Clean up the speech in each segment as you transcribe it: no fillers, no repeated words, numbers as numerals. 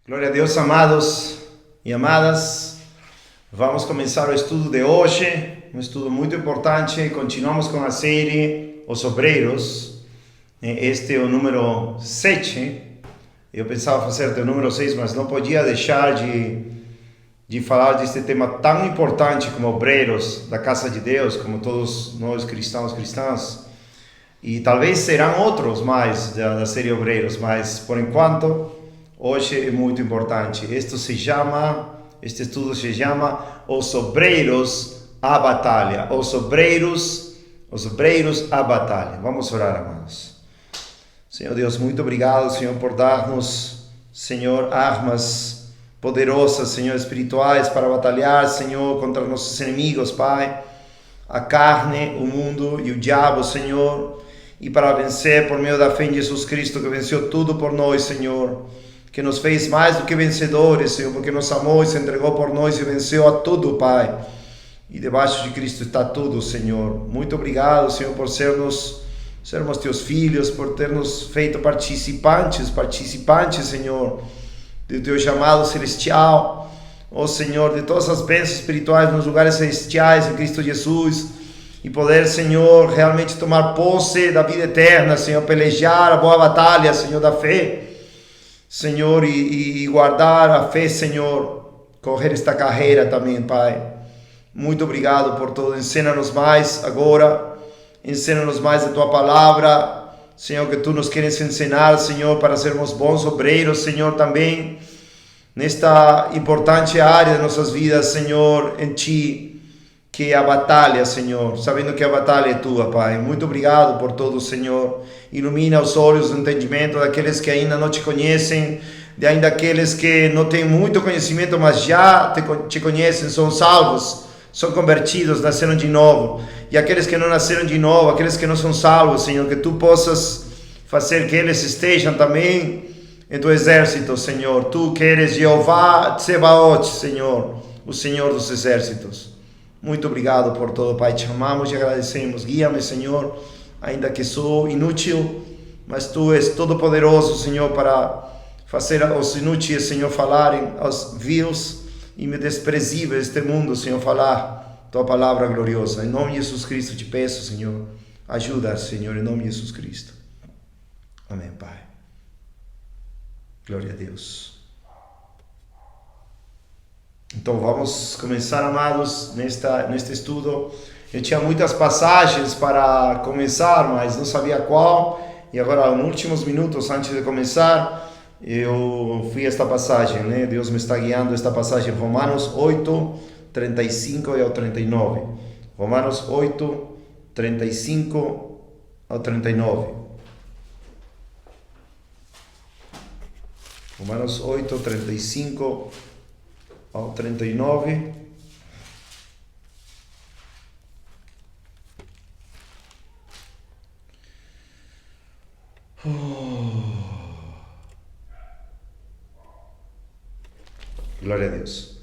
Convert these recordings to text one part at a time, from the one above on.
Glória a Deus, amados e amadas. Vamos começar o estudo de hoje, um estudo muito importante. Continuamos com a série Os Obreiros. Este é o número 7. Eu pensava fazer o número 6, mas não podia deixar de falar deste tema tão importante como obreiros da casa de Deus, como todos nós cristãos, cristãs. E talvez serão outros mais da série Obreiros, mas por enquanto hoje é muito importante. Este estudo se chama Os Obreiros à Batalha. Os obreiros à batalha. Vamos orar, amados. Senhor Deus, muito obrigado, Senhor, por dar-nos, Senhor, armas poderosas, Senhor, espirituais para batalhar, Senhor, contra nossos inimigos, Pai, a carne, o mundo e o diabo, Senhor, e para vencer por meio da fé em Jesus Cristo, que venceu tudo por nós, Senhor, que nos fez mais do que vencedores, Senhor, porque nos amou e se entregou por nós e venceu a tudo, Pai. E debaixo de Cristo está tudo, Senhor. Muito obrigado, Senhor, por sermos teus filhos, por ter nos feito participantes, Senhor, do teu chamado celestial, ó Senhor, de todas as bênçãos espirituais nos lugares celestiais em Cristo Jesus, e poder, Senhor, realmente tomar posse da vida eterna, Senhor, pelejar a boa batalha, Senhor, da fé, Senhor, e guardar a fé, Senhor, correr esta carreira também, Pai. Muito obrigado por tudo. Ensina-nos mais agora, ensina-nos mais a Tua palavra, Senhor, que Tu nos queres ensinar, Senhor, para sermos bons obreiros, Senhor, também nesta importante área de nossas vidas, Senhor, em Ti, que é a batalha, Senhor, sabendo que a batalha é Tua, Pai. Muito obrigado por tudo, Senhor. Ilumina os olhos do entendimento daqueles que ainda não Te conhecem, de ainda aqueles que não têm muito conhecimento, mas já Te conhecem, são salvos, são convertidos, nasceram de novo. E aqueles que não nasceram de novo, aqueles que não são salvos, Senhor, que Tu possas fazer que eles estejam também em Tu exército, Senhor. Tu que eres Jeová Tsebaot, Senhor, o Senhor dos exércitos. Muito obrigado por tudo, Pai. Te amamos e agradecemos. Guia-me, Senhor, ainda que sou inútil, mas Tu és todo-poderoso, Senhor, para fazer os inúteis, Senhor, falarem, os vils e desprezíveis deste mundo, Senhor, falar Tua palavra gloriosa. Em nome de Jesus Cristo te peço, Senhor, ajuda, Senhor, em nome de Jesus Cristo. Amém, Pai. Glória a Deus. Então vamos começar, amados, neste estudo. Eu tinha muitas passagens para começar, mas não sabia qual. E agora, nos últimos minutos, antes de começar, eu fui a esta passagem, né? Deus me está guiando esta passagem, Romanos 8, 35 e ao 39. Romanos 8, 35 ao 39. Romanos 8, 35 ao 39. Glória a Deus.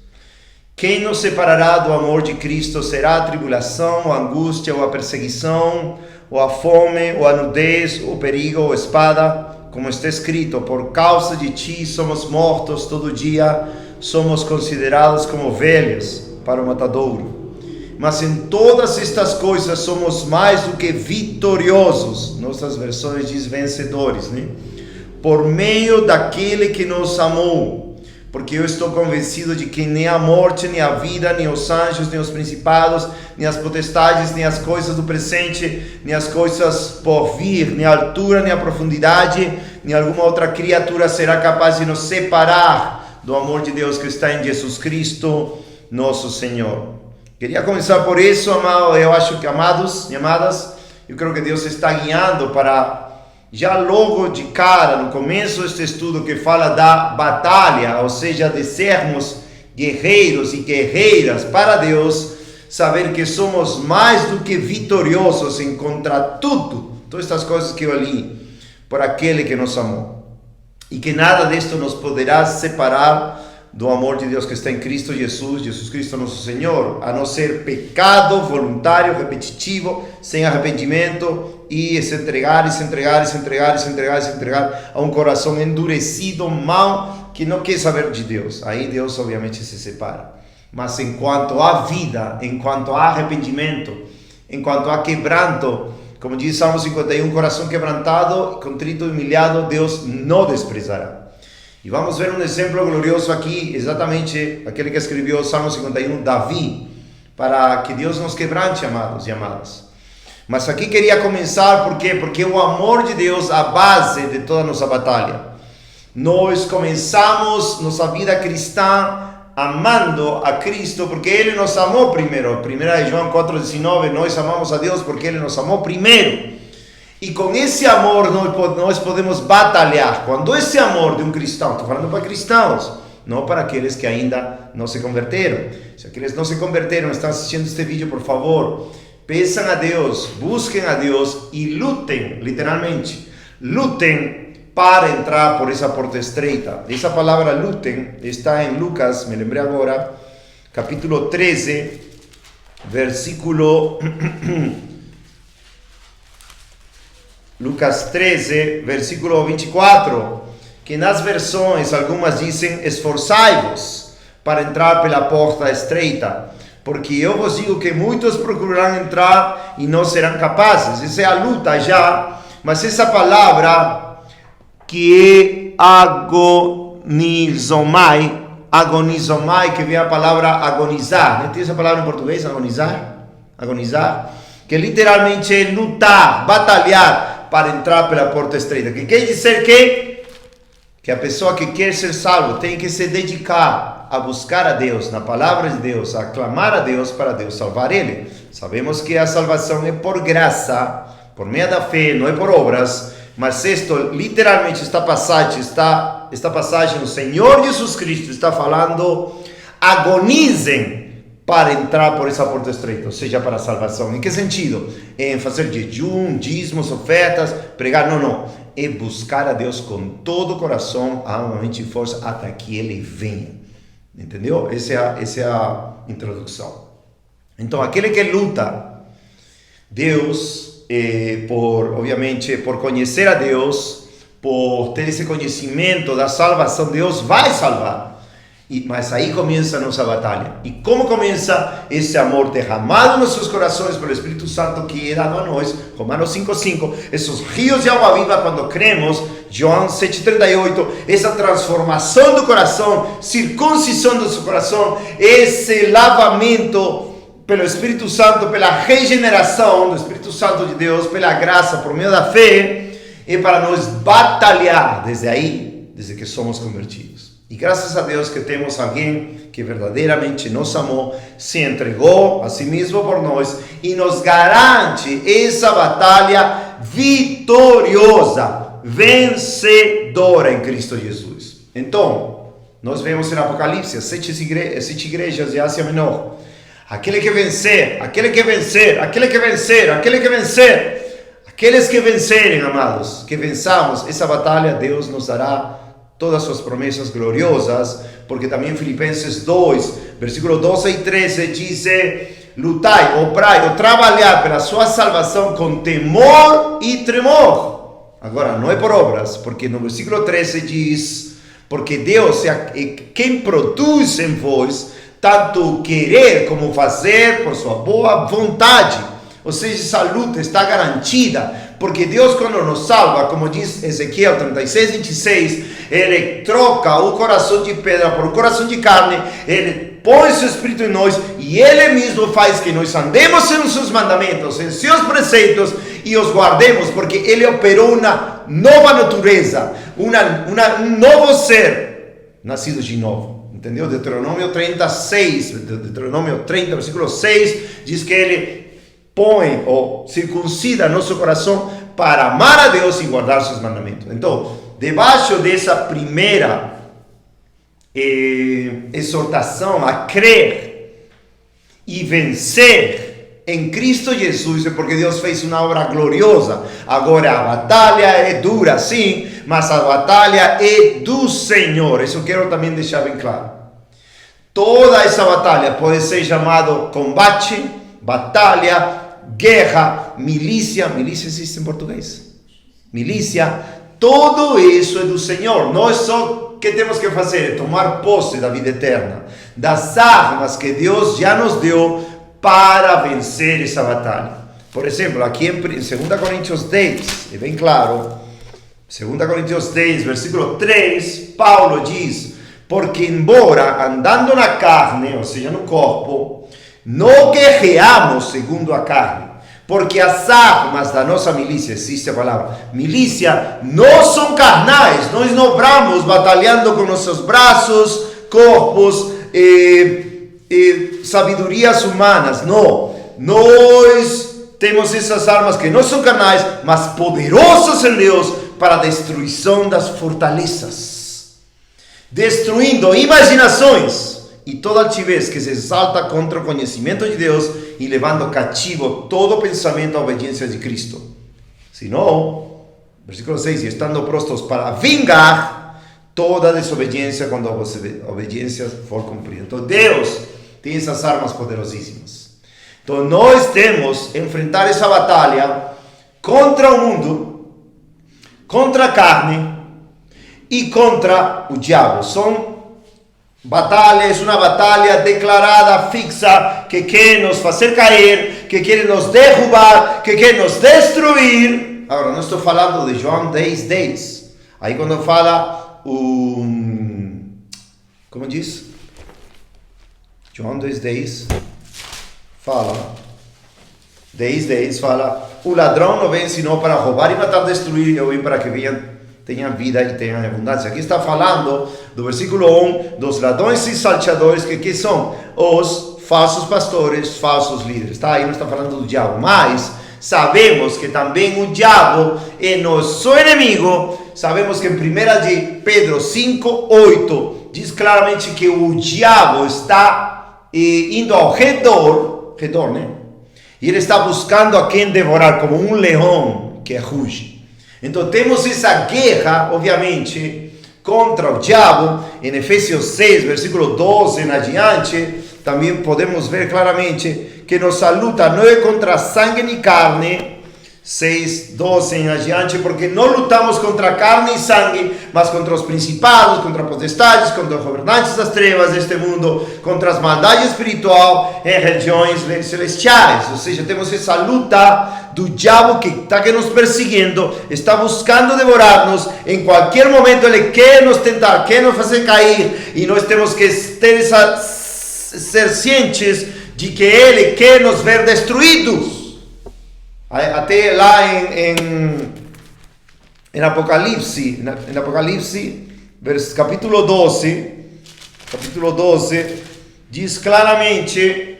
Quem nos separará do amor de Cristo? Será a tribulação, a angústia, ou a perseguição, ou a fome, ou a nudez, ou perigo, ou espada? Como está escrito, por causa de Ti somos mortos todo dia, somos considerados como ovelhas para o matadouro. Mas em todas estas coisas somos mais do que vitoriosos. Nossas versões diz vencedores, né? Por meio daquele que nos amou. Porque eu estou convencido de que nem a morte, nem a vida, nem os anjos, nem os principados, nem as potestades, nem as coisas do presente, nem as coisas por vir, nem a altura, nem a profundidade, nem alguma outra criatura será capaz de nos separar do amor de Deus que está em Jesus Cristo, nosso Senhor. Queria começar por isso, amado. Eu acho que, amados e amadas, eu creio que Deus está guiando para, já logo de cara, no começo deste estudo que fala da batalha, ou seja, de sermos guerreiros e guerreiras para Deus, saber que somos mais do que vitoriosos em contra tudo, todas estas coisas que eu li, por aquele que nos amou. E que nada disto nos poderá separar do amor de Deus que está em Cristo Jesus, Jesus Cristo nosso Senhor, a não ser pecado voluntário, repetitivo, sem arrependimento, e se entregar a um coração endurecido, mau, que não quer saber de Deus. Aí Deus obviamente se separa. Mas enquanto há vida, enquanto há arrependimento, enquanto há quebranto, como diz Salmo 51, coração quebrantado, contrito e humilhado, Deus não desprezará. E vamos ver um exemplo glorioso aqui, exatamente aquele que escreveu o Salmo 51, Davi, para que Deus nos quebrante, amados e amadas. Mas aqui queria começar, por quê? Porque o amor de Deus é a base de toda a nossa batalha. Nós começamos nossa vida cristã amando a Cristo, porque Ele nos amou primeiro. 1 João 4,19, nós amamos a Deus porque Ele nos amou primeiro. E com esse amor nós podemos batalhar. Quando esse amor de um cristão, estou falando para cristãos, não para aqueles que ainda não se converteram. Se aqueles não se converteram, estão assistindo este vídeo, por favor, peçam a Deus, busquem a Deus e lutem, literalmente, lutem para entrar por essa porta estreita. Essa palavra lutem está em Lucas, me lembrei agora, capítulo 13, versículo... Lucas 13, versículo 24, que nas versões, algumas dizem, esforçai-vos para entrar pela porta estreita, porque eu vos digo que muitos procurarão entrar e não serão capazes. Essa é a luta já, mas essa palavra que é agonizomai, que vem a palavra agonizar, não tem essa palavra em português, agonizar, que literalmente é lutar, batalhar para entrar pela porta estreita, que quer dizer que a pessoa que quer ser salvo tem que se dedicar a buscar a Deus, na palavra de Deus, a clamar a Deus para Deus salvar ele. Sabemos que a salvação é por graça, por meio da fé, não é por obras. Mas isto, literalmente, esta passagem, o Senhor Jesus Cristo está falando, agonizem para entrar por essa porta estreita, ou seja, para a salvação. Em que sentido? Em fazer jejum, dízimos, ofertas, pregar? Não. É buscar a Deus com todo o coração, alma, mente e força, até que Ele venha. Entendeu? Essa é a introdução. Então, aquele que luta, Deus... obviamente, por conhecer a Deus, por ter esse conhecimento da salvação, Deus vai salvar. Mas aí começa a nossa batalha. E como começa? Esse amor derramado nos seus corações pelo Espírito Santo que é dado a nós. Romanos 5,5. Esses rios de água viva quando cremos. João 7,38. Essa transformação do coração, circuncisão do seu coração, esse lavamento pelo Espírito Santo, pela regeneração do Espírito Santo de Deus, pela graça, por meio da fé, é para nós batalhar desde aí, desde que somos convertidos. E graças a Deus que temos alguém que verdadeiramente nos amou, se entregou a si mesmo por nós e nos garante essa batalha vitoriosa, vencedora em Cristo Jesus. Então, nós vemos em Apocalipse 7 igrejas de Ásia Menor. Aquele que vencer, aquele que vencer, aquele que vencer, aquele que vencer, aqueles que vencerem, amados, que vençamos essa batalha, Deus nos dará todas as suas promessas gloriosas, porque também Filipenses 2, versículo 12 e 13, diz: lutai, obrai, ou trabalhar pela sua salvação com temor e tremor. Agora, não é por obras, porque no versículo 13 diz: porque Deus é quem produz em vós tanto querer como fazer por sua boa vontade. Ou seja, essa luta está garantida, porque Deus, quando nos salva, como diz Ezequiel 36:26, Ele troca o coração de pedra por um coração de carne, Ele põe seu Espírito em nós, e Ele mesmo faz que nós andemos em seus mandamentos, em seus preceitos, e os guardemos, porque Ele operou uma nova natureza, um novo ser, nascido de novo. Entendeu? Deuteronômio 30, versículo 6, diz que Ele põe ou circuncida nosso coração para amar a Deus e guardar seus mandamentos. Então, debaixo dessa primeira exortação a crer e vencer em Cristo Jesus, é porque Deus fez uma obra gloriosa. Agora a batalha é dura, sim, mas a batalha é do Senhor. Isso eu quero também deixar bem claro. Toda essa batalha pode ser chamado combate, batalha, guerra, milícia. Milícia existe em português? Milícia. Tudo isso é do Senhor. Nós só o que temos que fazer é tomar posse da vida eterna, das armas que Deus já nos deu para vencer essa batalha. Por exemplo, aqui em 2 Coríntios 10, é bem claro, 2 Coríntios 10, versículo 3, Paulo diz: porque embora andando na carne, ou seja, no corpo, não guerreamos segundo a carne, porque as armas da nossa milícia, existe a palavra milícia, não são carnais. Nós não obramos batalhando com nossos braços, corpos e sabedorias humanas. Não, nós temos essas armas que não são carnais, mas poderosas em Deus para a destruição das fortalezas, destruindo imaginações e toda altivez que se exalta contra o conhecimento de Deus e levando cativo todo pensamento à obediência de Cristo. Senão, versículo 6, e estando prostos para vingar toda desobediência quando a obediência for cumprida. Então Deus tem essas armas poderosíssimas. Então nós temos que enfrentar essa batalha contra o mundo, contra a carne e contra o diabo. São batalhas, uma batalha declarada, fixa, que quer nos fazer cair, que quer nos derrubar, que quer nos destruir. Agora, não estou falando de João 10:10. Aí quando fala como diz? João 10:10 fala, 10:10 fala: o ladrão não vem senão para roubar e matar, destruir. Eu vim para que tenham vida e tenham abundância. Aqui está falando do versículo 1 dos ladrões e salteadores, que são os falsos pastores, falsos líderes. Tá? Aí não está falando do diabo, mas sabemos que também o diabo é nosso inimigo. Sabemos que em 1 de Pedro 5:8 diz claramente que o diabo está indo ao redor, né? E ele está buscando a quem devorar, como um leão que ruge. Então temos essa guerra, obviamente, contra o diabo. Em Efésios 6, versículo 12 em adiante, também podemos ver claramente que nossa luta não é contra sangue nem carne. 6:12 em adiante, porque não lutamos contra carne e sangue, mas contra os principados, contra potestades, contra os governantes das trevas deste mundo, contra as maldades espirituais em regiões celestiais. Ou seja, temos essa luta do diabo que está nos perseguindo, está buscando devorar-nos. Em qualquer momento ele quer nos tentar, quer nos fazer cair, e nós temos que ser cientes de que ele quer nos ver destruídos. Até lá em Apocalipse, capítulo 12, diz claramente,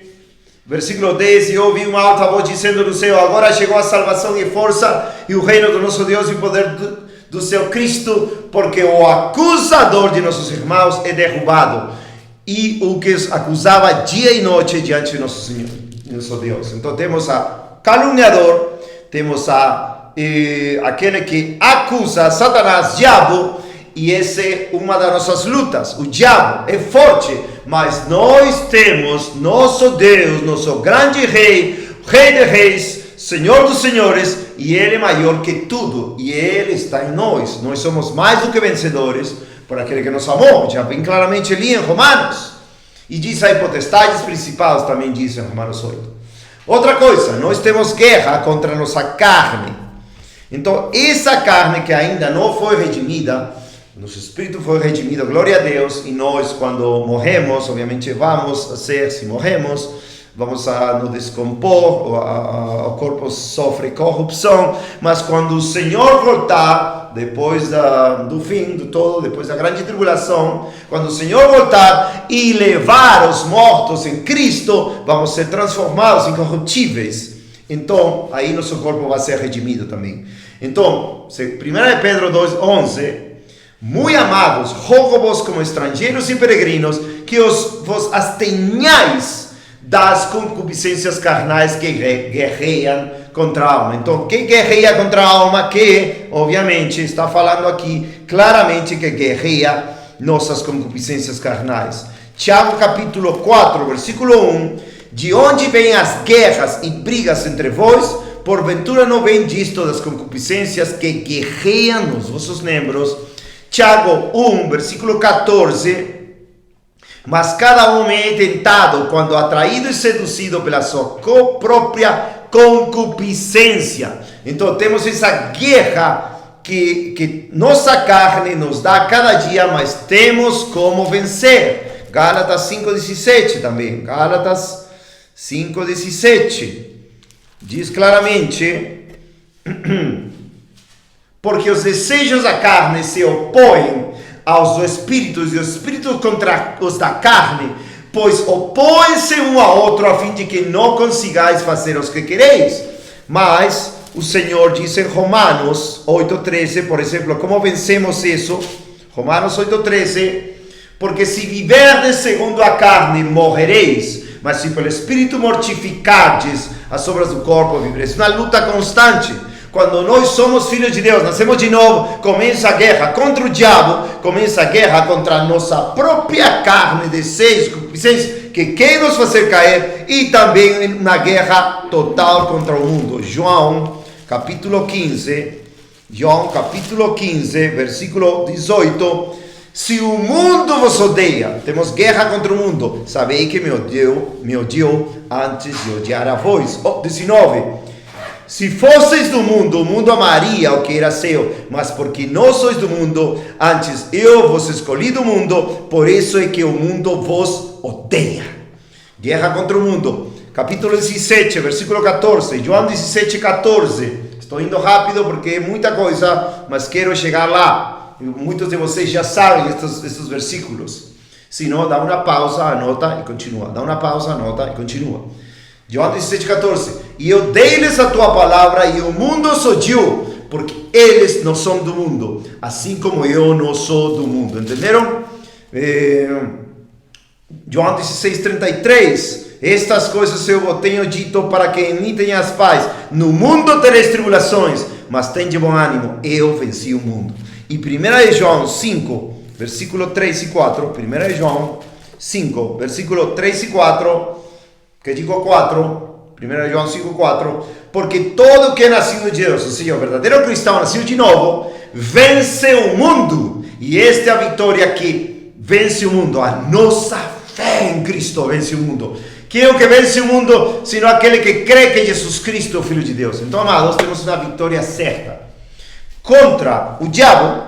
versículo 10: e ouvi uma alta voz dizendo no céu: agora chegou a salvação e força e o reino do nosso Deus e o poder do seu Cristo, porque o acusador de nossos irmãos é derrubado, e o que os acusava dia e noite diante de nosso Senhor, nosso Deus. Então temos a caluniador, temos aquele que acusa, Satanás, diabo, e essa é uma das nossas lutas. O diabo é forte, mas nós temos nosso Deus, nosso grande rei, rei de reis, Senhor dos senhores, e ele é maior que tudo, e ele está em nós. Nós somos mais do que vencedores por aquele que nos amou, já vem claramente ali em Romanos, e diz aí potestades principais, também diz em Romanos 8. Outra coisa, nós temos guerra contra a nossa carne. Então, essa carne que ainda não foi redimida, nosso espírito foi redimido, glória a Deus, e nós, quando morremos, obviamente vamos ser, se morremos, vamos a nos descompor, o corpo sofre corrupção, mas quando o Senhor voltar, depois do fim do todo, depois da grande tribulação, quando o Senhor voltar e levar os mortos em Cristo, vamos ser transformados em incorruptíveis. Então, aí nosso corpo vai ser redimido também. Então, 1 Pedro 2:11, muito amados, rogo-vos como estrangeiros e peregrinos, que vos abstenhais das concupiscências carnais que guerreiam contra a alma. Então, quem guerreia contra a alma, que obviamente está falando aqui claramente que guerreia nossas concupiscências carnais. Tiago capítulo 4, versículo 1, de onde vêm as guerras e brigas entre vós? Porventura não vem disto das concupiscências que guerreiam nos vossos membros? Tiago 1, versículo 14. Mas cada homem é tentado quando atraído e seduzido pela sua própria concupiscência. Então temos essa guerra que nossa carne nos dá cada dia, mas temos como vencer. Gálatas 5,17 também. Gálatas 5,17 diz claramente: porque os desejos da carne se opõem aos do Espírito, e os Espíritos contra os da carne, pois opõem-se um ao outro, a fim de que não consigais fazer os que quereis. Mas o Senhor diz em Romanos 8,13, por exemplo, como vencemos isso? Romanos 8,13: porque se viverdes segundo a carne, morrereis, mas se pelo Espírito mortificardes as obras do corpo, vivereis. Uma luta constante. Quando nós somos filhos de Deus, nascemos de novo, começa a guerra contra o diabo, começa a guerra contra a nossa própria carne, desejos, concupiscências, que quer nos fazer cair, e também uma guerra total contra o mundo. João capítulo 15, versículo 18: se o mundo vos odeia, temos guerra contra o mundo, sabei que me odiou antes de odiar a vós. 19: se fosseis do mundo, o mundo amaria o que era seu, mas porque não sois do mundo, antes eu vos escolhi do mundo, por isso é que o mundo vos odeia. Guerra contra o mundo. Capítulo 17, versículo 14, João 17, 14. Estou indo rápido porque é muita coisa, mas quero chegar lá. Muitos de vocês já sabem estes versículos. Se não, dá uma pausa, anota e continua. Dá uma pausa, anota e continua. João 17, 14. E eu dei-lhes a tua palavra e o mundo os odiou, porque eles não são do mundo, assim como eu não sou do mundo. Entenderam? João 16, 33. Estas coisas eu vos tenho dito para que em mim tenhas paz. No mundo tereis tribulações, mas tende bom ânimo, eu venci o mundo. E 1 João 5, versículo 3 e 4. 1 João 5, versículo 3 e 4. Que digo 4. 1 João 5, 4. Porque todo que é nascido de Deus, ou seja, o verdadeiro cristão nascido de novo, vence o mundo. E esta é a vitória que vence o mundo. A nossa fé em Cristo vence o mundo. Quem é o que vence o mundo, senão aquele que crê que Jesus Cristo é o Filho de Deus? Então, amados, temos uma vitória certa contra o diabo,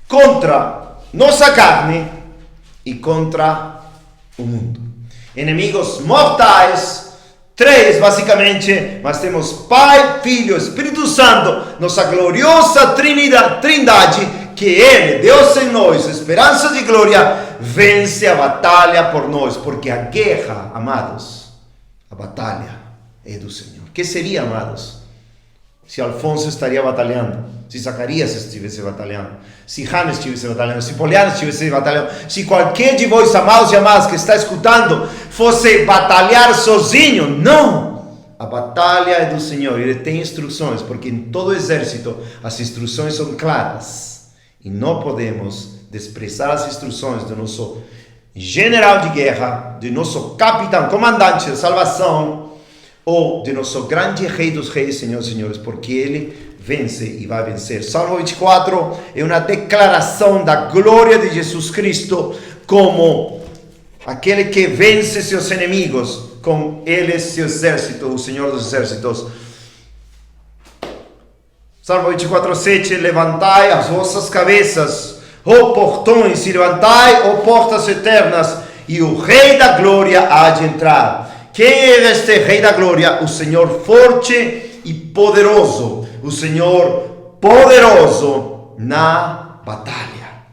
contra nossa carne e contra o mundo. Inimigos mortais, 3 basicamente, mas temos Pai, Filho, Espírito Santo, nossa gloriosa trindade, que Ele, Deus em nós, esperança de glória, vence a batalha por nós, porque a guerra, amados, a batalha é do Senhor. O que seria, amados, se Alfonso estaria batalhando, se Zacarias estivesse batalhando, se Hannah estivesse batalhando, se Poliana estivesse batalhando, se qualquer de vós, amados e amadas, que está escutando, fosse batalhar sozinho? Não! A batalha é do Senhor, Ele tem instruções, porque em todo exército as instruções são claras, e não podemos desprezar as instruções do nosso general de guerra, do nosso capitão, comandante de salvação, ou de nosso grande Rei dos Reis, Senhor dos Senhores, porque Ele vence e vai vencer. Salmo 24 é uma declaração da glória de Jesus Cristo como aquele que vence seus inimigos, com Ele seu exército, o Senhor dos exércitos. Salmo 24, 7, levantai as vossas cabeças, ó portões, e levantai, ó portas eternas, e o Rei da Glória há de entrar. Quem é este Rei da Glória? O Senhor forte e poderoso, o Senhor poderoso na batalha.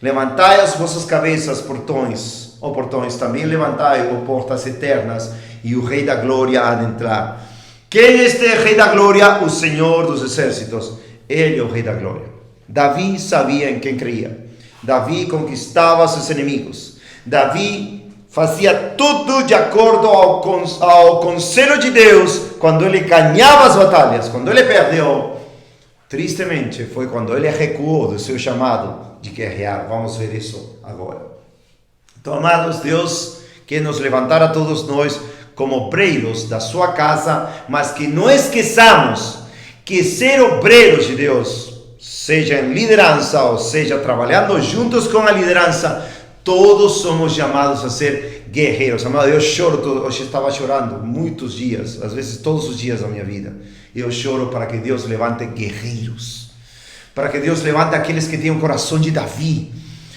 Levantai as vossas cabeças, portões, ó portões, também levantai, ó portas eternas, e o Rei da Glória há de entrar. Quem é este Rei da Glória? O Senhor dos exércitos. Ele é o Rei da Glória. Davi sabia em quem cria. Davi conquistava seus inimigos. Davi fazia tudo de acordo ao conselho de Deus quando ele ganhava as batalhas. Quando ele perdeu, tristemente, foi quando ele recuou do seu chamado de guerrear. Vamos ver isso agora. Então, amados, Deus quer nos levantar a todos nós como obreiros da sua casa, mas que não esqueçamos que ser obreiros de Deus seja em liderança, ou seja, trabalhando juntos com a liderança, todos somos chamados a ser guerreiros. Amado, eu choro, hoje estava chorando muitos dias, às vezes todos os dias da minha vida. Eu choro para que Deus levante guerreiros, para que Deus levante aqueles que têm o coração de Davi,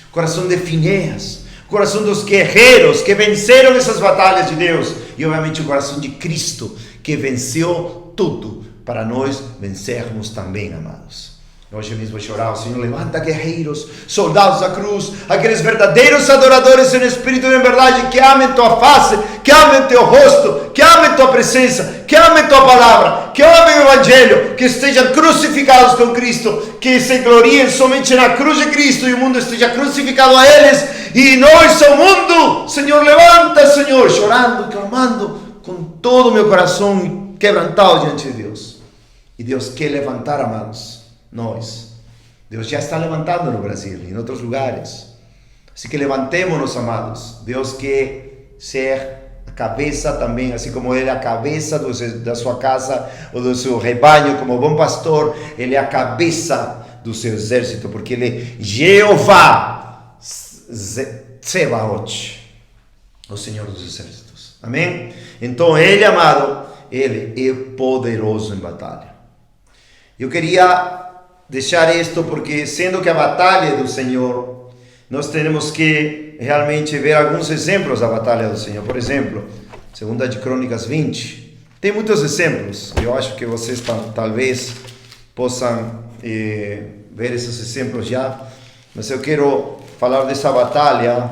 o coração de Finéas, o coração dos guerreiros que venceram essas batalhas de Deus, e obviamente o coração de Cristo, que venceu tudo, para nós vencermos também, amados. Hoje mesmo vou chorar, o Senhor levanta guerreiros, soldados da cruz, aqueles verdadeiros adoradores em espírito e em verdade, que amem tua face, que amem teu rosto, que amem tua presença, que amem tua palavra, que amem o Evangelho, que estejam crucificados com Cristo, que se gloriem somente na cruz de Cristo e o mundo esteja crucificado a eles, e nós, o mundo. Senhor, levanta, Senhor, chorando, clamando, com todo o meu coração quebrantado diante de Deus. E Deus quer levantar, amados, nós. Deus já está levantando no Brasil e em outros lugares. Assim que levantemos-nos, amados. Deus quer ser a cabeça também, assim como Ele é a cabeça da sua casa ou do seu rebanho, como bom pastor. Ele é a cabeça do seu exército, porque Ele é Jeová Tsebaot, o Senhor dos exércitos. Amém? Então Ele, amado, Ele é poderoso em batalha. Eu queria deixar isto porque, sendo que a batalha é do Senhor, nós temos que realmente ver alguns exemplos da batalha do Senhor. Por exemplo, 2 de Crônicas 20. Tem muitos exemplos. Eu acho que vocês talvez possam ver esses exemplos já. Mas eu quero falar dessa batalha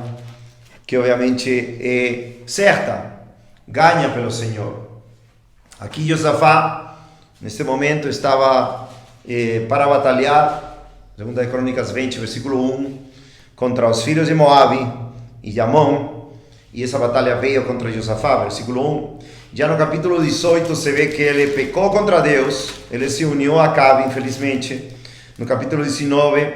que obviamente é certa, ganha pelo Senhor. Aqui Josafá, neste momento, estava para batalhar, 2 Crônicas 20, versículo 1, contra os filhos de Moabe e de Amon, e essa batalha veio contra Josafá, versículo 1. Já no capítulo 18 se vê que ele pecou contra Deus, ele se uniu a Acabe, infelizmente. No capítulo 19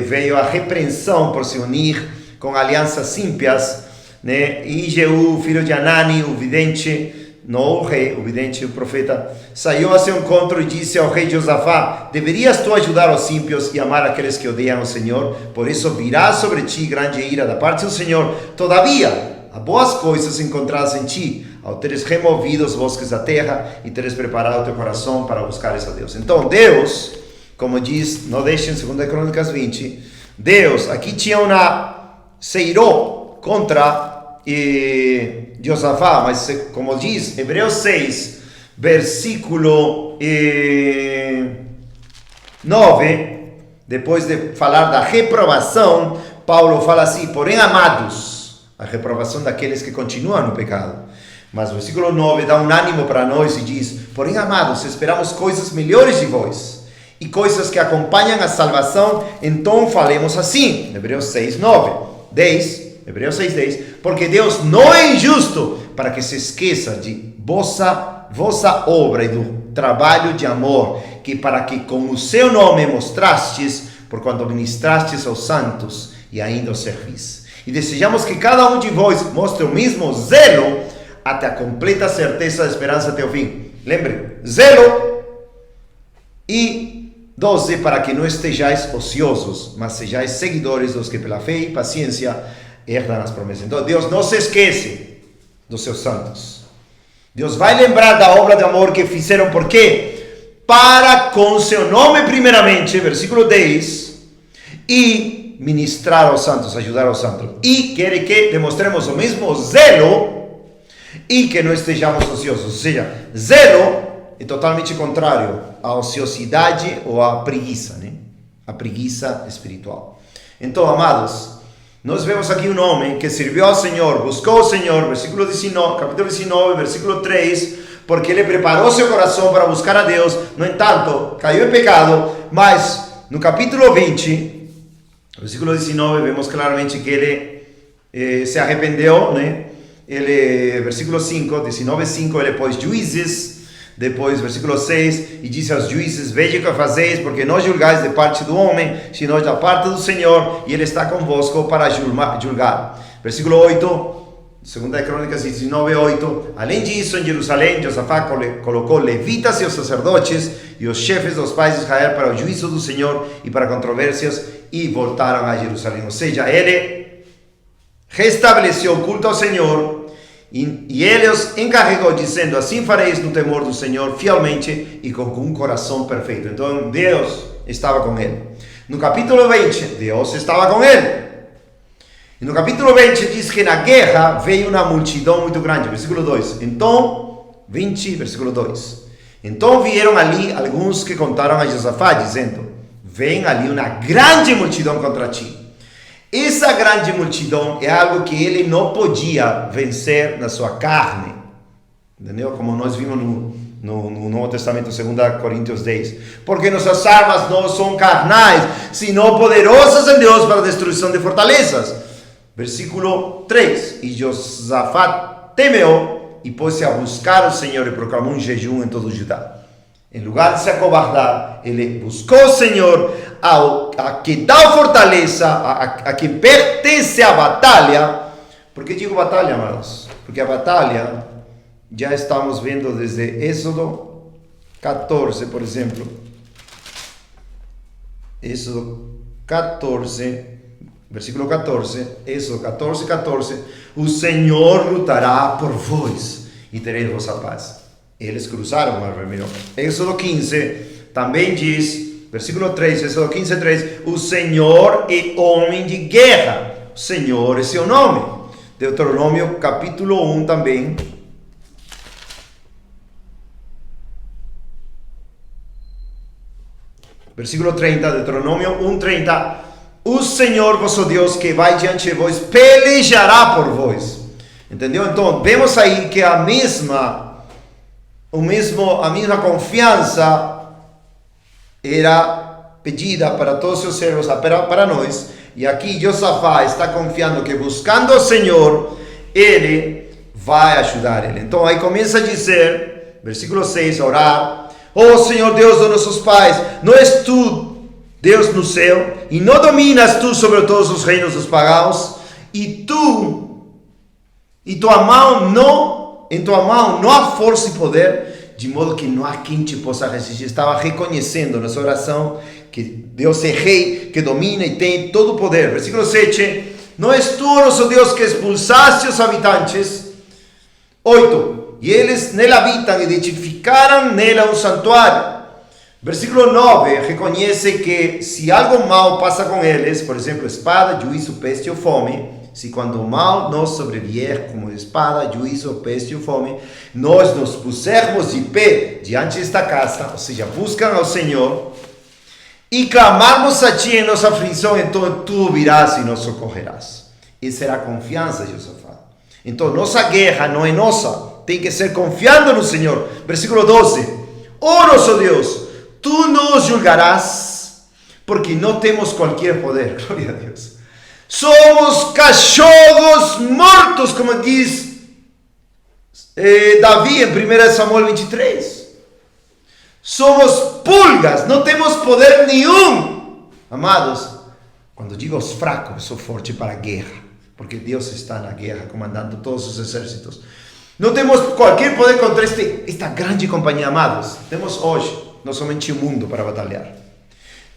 veio a repreensão por se unir com alianças ímpias, né? E Jeú, filho de Anani, o vidente, não o rei, o vidente, o profeta, saiu a seu encontro e disse ao rei Josafá: deverias tu ajudar os ímpios e amar aqueles que odeiam o Senhor? Por isso virá sobre ti grande ira da parte do Senhor. Todavia, há boas coisas encontradas em ti, ao teres removido os bosques da terra e teres preparado o teu coração para buscares a Deus. Então Deus, como diz, não deixem 2 Crônicas 20, Deus aqui tinha se irou contra Josafá, mas como diz Hebreus 6, versículo 9, depois de falar da reprovação, Paulo fala assim: porém, amados, a reprovação daqueles que continuam no pecado. Mas o versículo 9 dá um ânimo para nós e diz: porém, amados, esperamos coisas melhores de vós e coisas que acompanham a salvação, então falemos assim. Hebreus 6, 9, 10. Hebreus 6:10, porque Deus não é injusto para que se esqueça de vossa obra e do trabalho de amor que para que com o seu nome mostrastes, por quanto ministrastes aos santos e ainda os servis. E desejamos que cada um de vós mostre o mesmo zelo até a completa certeza da esperança até o fim. Lembre, zelo. E 12, para que não estejais ociosos, mas sejais seguidores dos que pela fé e paciência herdam as promessas. Então Deus não se esquece dos seus santos. Deus vai lembrar da obra de amor que fizeram. Por quê? Para com seu nome primeiramente, versículo 10, e ministrar aos santos, ajudar aos santos. E quer que demonstremos o mesmo zelo e que não estejamos ociosos. Ou seja, zelo é totalmente contrário à ociosidade ou à preguiça, né? A preguiça espiritual. Então, amados, nós vemos aqui um homem que serviu ao Senhor, buscou o Senhor, capítulo 19, versículo 3, porque ele preparou seu coração para buscar a Deus. No entanto, caiu em pecado, mas no capítulo 20, versículo 19, vemos claramente que ele se arrependeu, né? Versículo 5, 19:5, ele pôs juízes. Depois, versículo 6, e disse aos juízes: veja o que fazeis, porque não julgais de parte do homem, sino da parte do Senhor, e Ele está convosco para julgar. Versículo 8, Segunda Crônicas 19:8. Além disso, em Jerusalém, Josafá colocou levitas e os sacerdotes e os chefes dos pais de Israel para o juízo do Senhor e para controvérsias, e voltaram a Jerusalém. Ou seja, ele restabeleceu o culto ao Senhor e ele os encarregou, dizendo: assim fareis no temor do Senhor fielmente e com um coração perfeito. Então Deus estava com ele. No capítulo 20, Deus estava com ele. E no capítulo 20 diz que na guerra veio uma multidão muito grande. Versículo 2. Então, 20, versículo 2. Então vieram ali alguns que contaram a Josafá, dizendo: vem ali uma grande multidão contra ti. Essa grande multidão é algo que ele não podia vencer na sua carne. Entendeu? Como nós vimos no Novo Testamento, 2 Coríntios 10. Porque nossas armas não são carnais, sino poderosas em Deus para a destruição de fortalezas. Versículo 3. E Josafá temeu e pôs-se a buscar o Senhor e proclamou um jejum em todo o Judá. Em lugar de se acovardar, ele buscou o Senhor, a que tal fortaleza, a que pertence à batalha. Por que digo batalha, amados? Porque a batalha já estamos vendo desde Êxodo 14, por exemplo. Êxodo 14, versículo 14. Êxodo 14, 14. O Senhor lutará por vós e tereis vossa paz. Eles cruzaram o mar vermelho. Êxodo 15 também diz, versículo 3, Êxodo 15, 3. O Senhor é homem de guerra. O Senhor é seu nome. Deuteronômio capítulo 1 também. Versículo 30, Deuteronômio 1, 30. O Senhor vosso Deus que vai diante de vós pelejará por vós. Entendeu? Então, vemos aí que a mesma confiança era pedida para todos os seus servos, para nós. E aqui Josafá está confiando que buscando o Senhor, ele vai ajudar ele. Então aí começa a dizer, versículo 6, orar: ó Senhor Deus de nossos pais, não és tu Deus no céu, e não dominas tu sobre todos os reinos dos pagãos, em tua mão não há força e poder, de modo que não há quem te possa resistir. Estava reconhecendo nessa oração que Deus é rei, que domina e tem todo o poder. Versículo 7, não és tu, nosso Deus, que expulsaste os habitantes. 8, e eles nela habitam, e edificaram nela um santuário. Versículo 9, reconhece que se algo mal passa com eles, por exemplo, espada, juízo, peste ou fome, se quando o mal nos sobrevier como espada, juízo, peste ou fome, nós nos pusermos de pé diante desta casa, ou seja, buscam ao Senhor, e clamarmos a ti em nossa aflição, então tu virás e nos socorrerás. Essa era a confiança de Josafá. Então nossa guerra não é nossa, tem que ser confiando no Senhor. Versículo 12, ó nosso Deus, tu nos julgarás, porque não temos qualquer poder. Glória a Deus. Somos cachorros mortos, como diz Davi em 1 Samuel 23. Somos pulgas, não temos poder nenhum. Amados, quando digo os fracos, sou forte para a guerra, porque Deus está na guerra, comandando todos os exércitos. Não temos qualquer poder contra esta grande companhia, amados. Temos hoje, não somente o mundo para batalhar.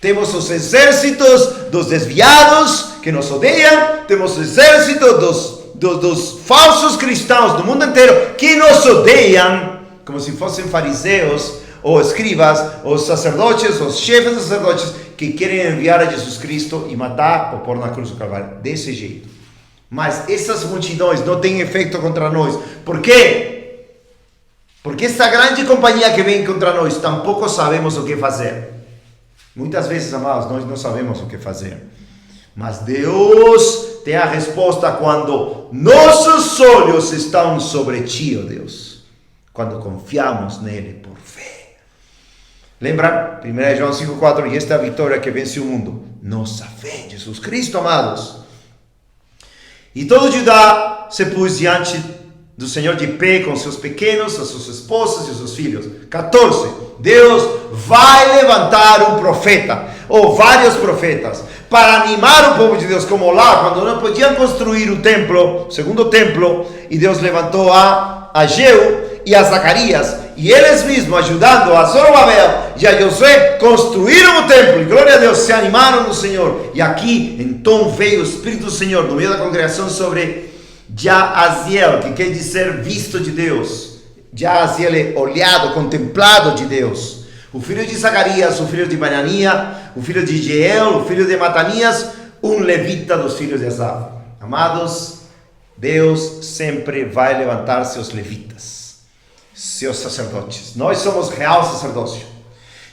Temos os exércitos dos desviados que nos odeiam. Temos o exército dos falsos cristãos do mundo inteiro que nos odeiam, como se fossem fariseus ou escribas, os sacerdotes, os chefes dos sacerdotes, que querem enviar a Jesus Cristo e matar ou pôr na cruz do Calvário. Desse jeito. Mas essas multidões não têm efeito contra nós. Por quê? Porque essa grande companhia que vem contra nós, tampouco sabemos o que fazer. Muitas vezes, amados, nós não sabemos o que fazer. Mas Deus tem a resposta quando nossos olhos estão sobre ti, ó Deus. Quando confiamos nele por fé. Lembra? 1 João 5,4. E esta é a vitória que vence o mundo. Nossa fé em Jesus Cristo, amados. E todo Judá se pôs diante do Senhor de pé com seus pequenos, as suas esposas e os seus filhos. 14. Deus vai levantar um profeta ou vários profetas, para animar o povo de Deus, como lá, quando não podiam construir o templo, o segundo templo, e Deus levantou a Ageu e a Zacarias, e eles mesmos, ajudando a Zorobabel e a Josué, construíram o templo, e glória a Deus, se animaram no Senhor. E aqui, então, veio o Espírito do Senhor no meio da congregação sobre Jaaziel, que quer dizer visto de Deus. Jaaziel é olhado, contemplado de Deus. O filho de Zacarias, o filho de Benania, o filho de Jeiel, o filho de Matanias, um levita dos filhos de Asaf. Amados, Deus sempre vai levantar seus levitas, seus sacerdotes. Nós somos real sacerdócio.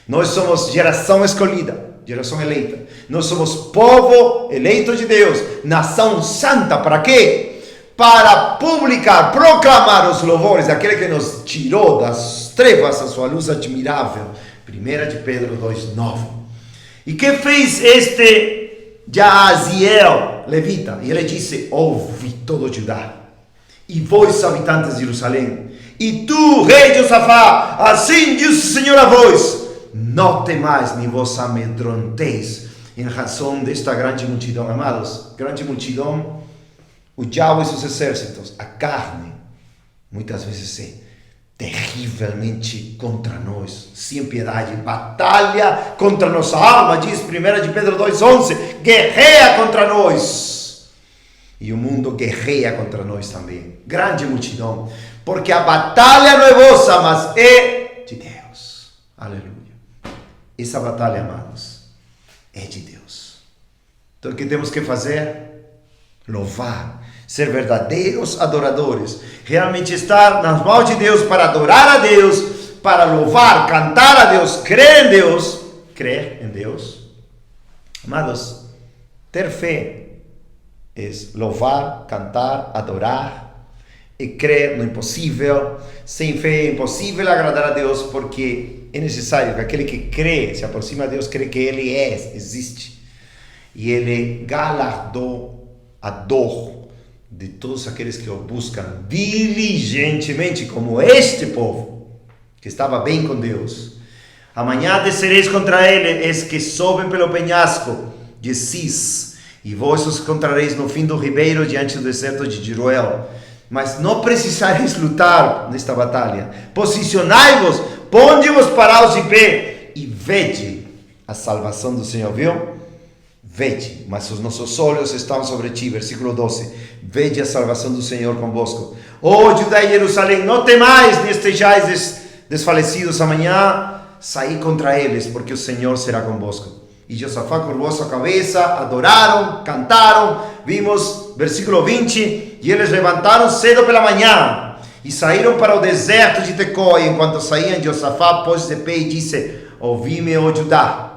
Nós somos geração escolhida, geração eleita. Nós somos povo eleito de Deus, nação santa. Para quê? Para publicar, proclamar os louvores daquele que nos tirou das trevas a sua luz admirável. 1 de Pedro 2:9. E que fez este Jaaziel, levita? E ele disse: ouve todo Judá, e vós, habitantes de Jerusalém, e tu, rei Josafá, assim diz o Senhor a vós: não temais, nem vos amedronteis, em razão desta grande multidão. Amados, grande multidão, o diabo e seus exércitos, a carne, muitas vezes é terrivelmente contra nós, sem piedade, batalha contra nossa alma, diz 1 de Pedro 2:11, guerreia contra nós, e o mundo guerreia contra nós também, grande multidão, porque a batalha não é vossa, mas é de Deus. Aleluia. Essa batalha, amados, é de Deus. Então o que temos que fazer? Louvar, ser verdadeiros adoradores, realmente estar nas mãos de Deus para adorar a Deus, para louvar, cantar a Deus, crer em Deus. Amados, ter fé é louvar, cantar, adorar e crer no impossível. Sem fé é impossível agradar a Deus, porque é necessário que aquele que crê, se aproxima a Deus, crê que Ele existe, e Ele galardoa a dor de todos aqueles que o buscam diligentemente, como este povo, que estava bem com Deus. Amanhã descereis contra eles que sobem pelo penhasco de Cis, e vós os encontrareis no fim do ribeiro, diante do deserto de Jeruel. Mas não precisareis lutar nesta batalha. Posicionai-vos, ponde-vos parados de pé, e vede a salvação do Senhor. Viu? Vede, mas os nossos olhos estão sobre ti. Versículo 12. Vede a salvação do Senhor convosco. Ó Judá e Jerusalém, não temais, nem estejais desfalecidos. Amanhã saí contra eles, porque o Senhor será convosco. E Josafá curvou sua cabeça, adoraram, cantaram. Vimos, versículo 20. E eles levantaram cedo pela manhã e saíram para o deserto de Tecoa. E enquanto saíam, Josafá pôs-se de pé e disse: ouvi-me, ó Judá.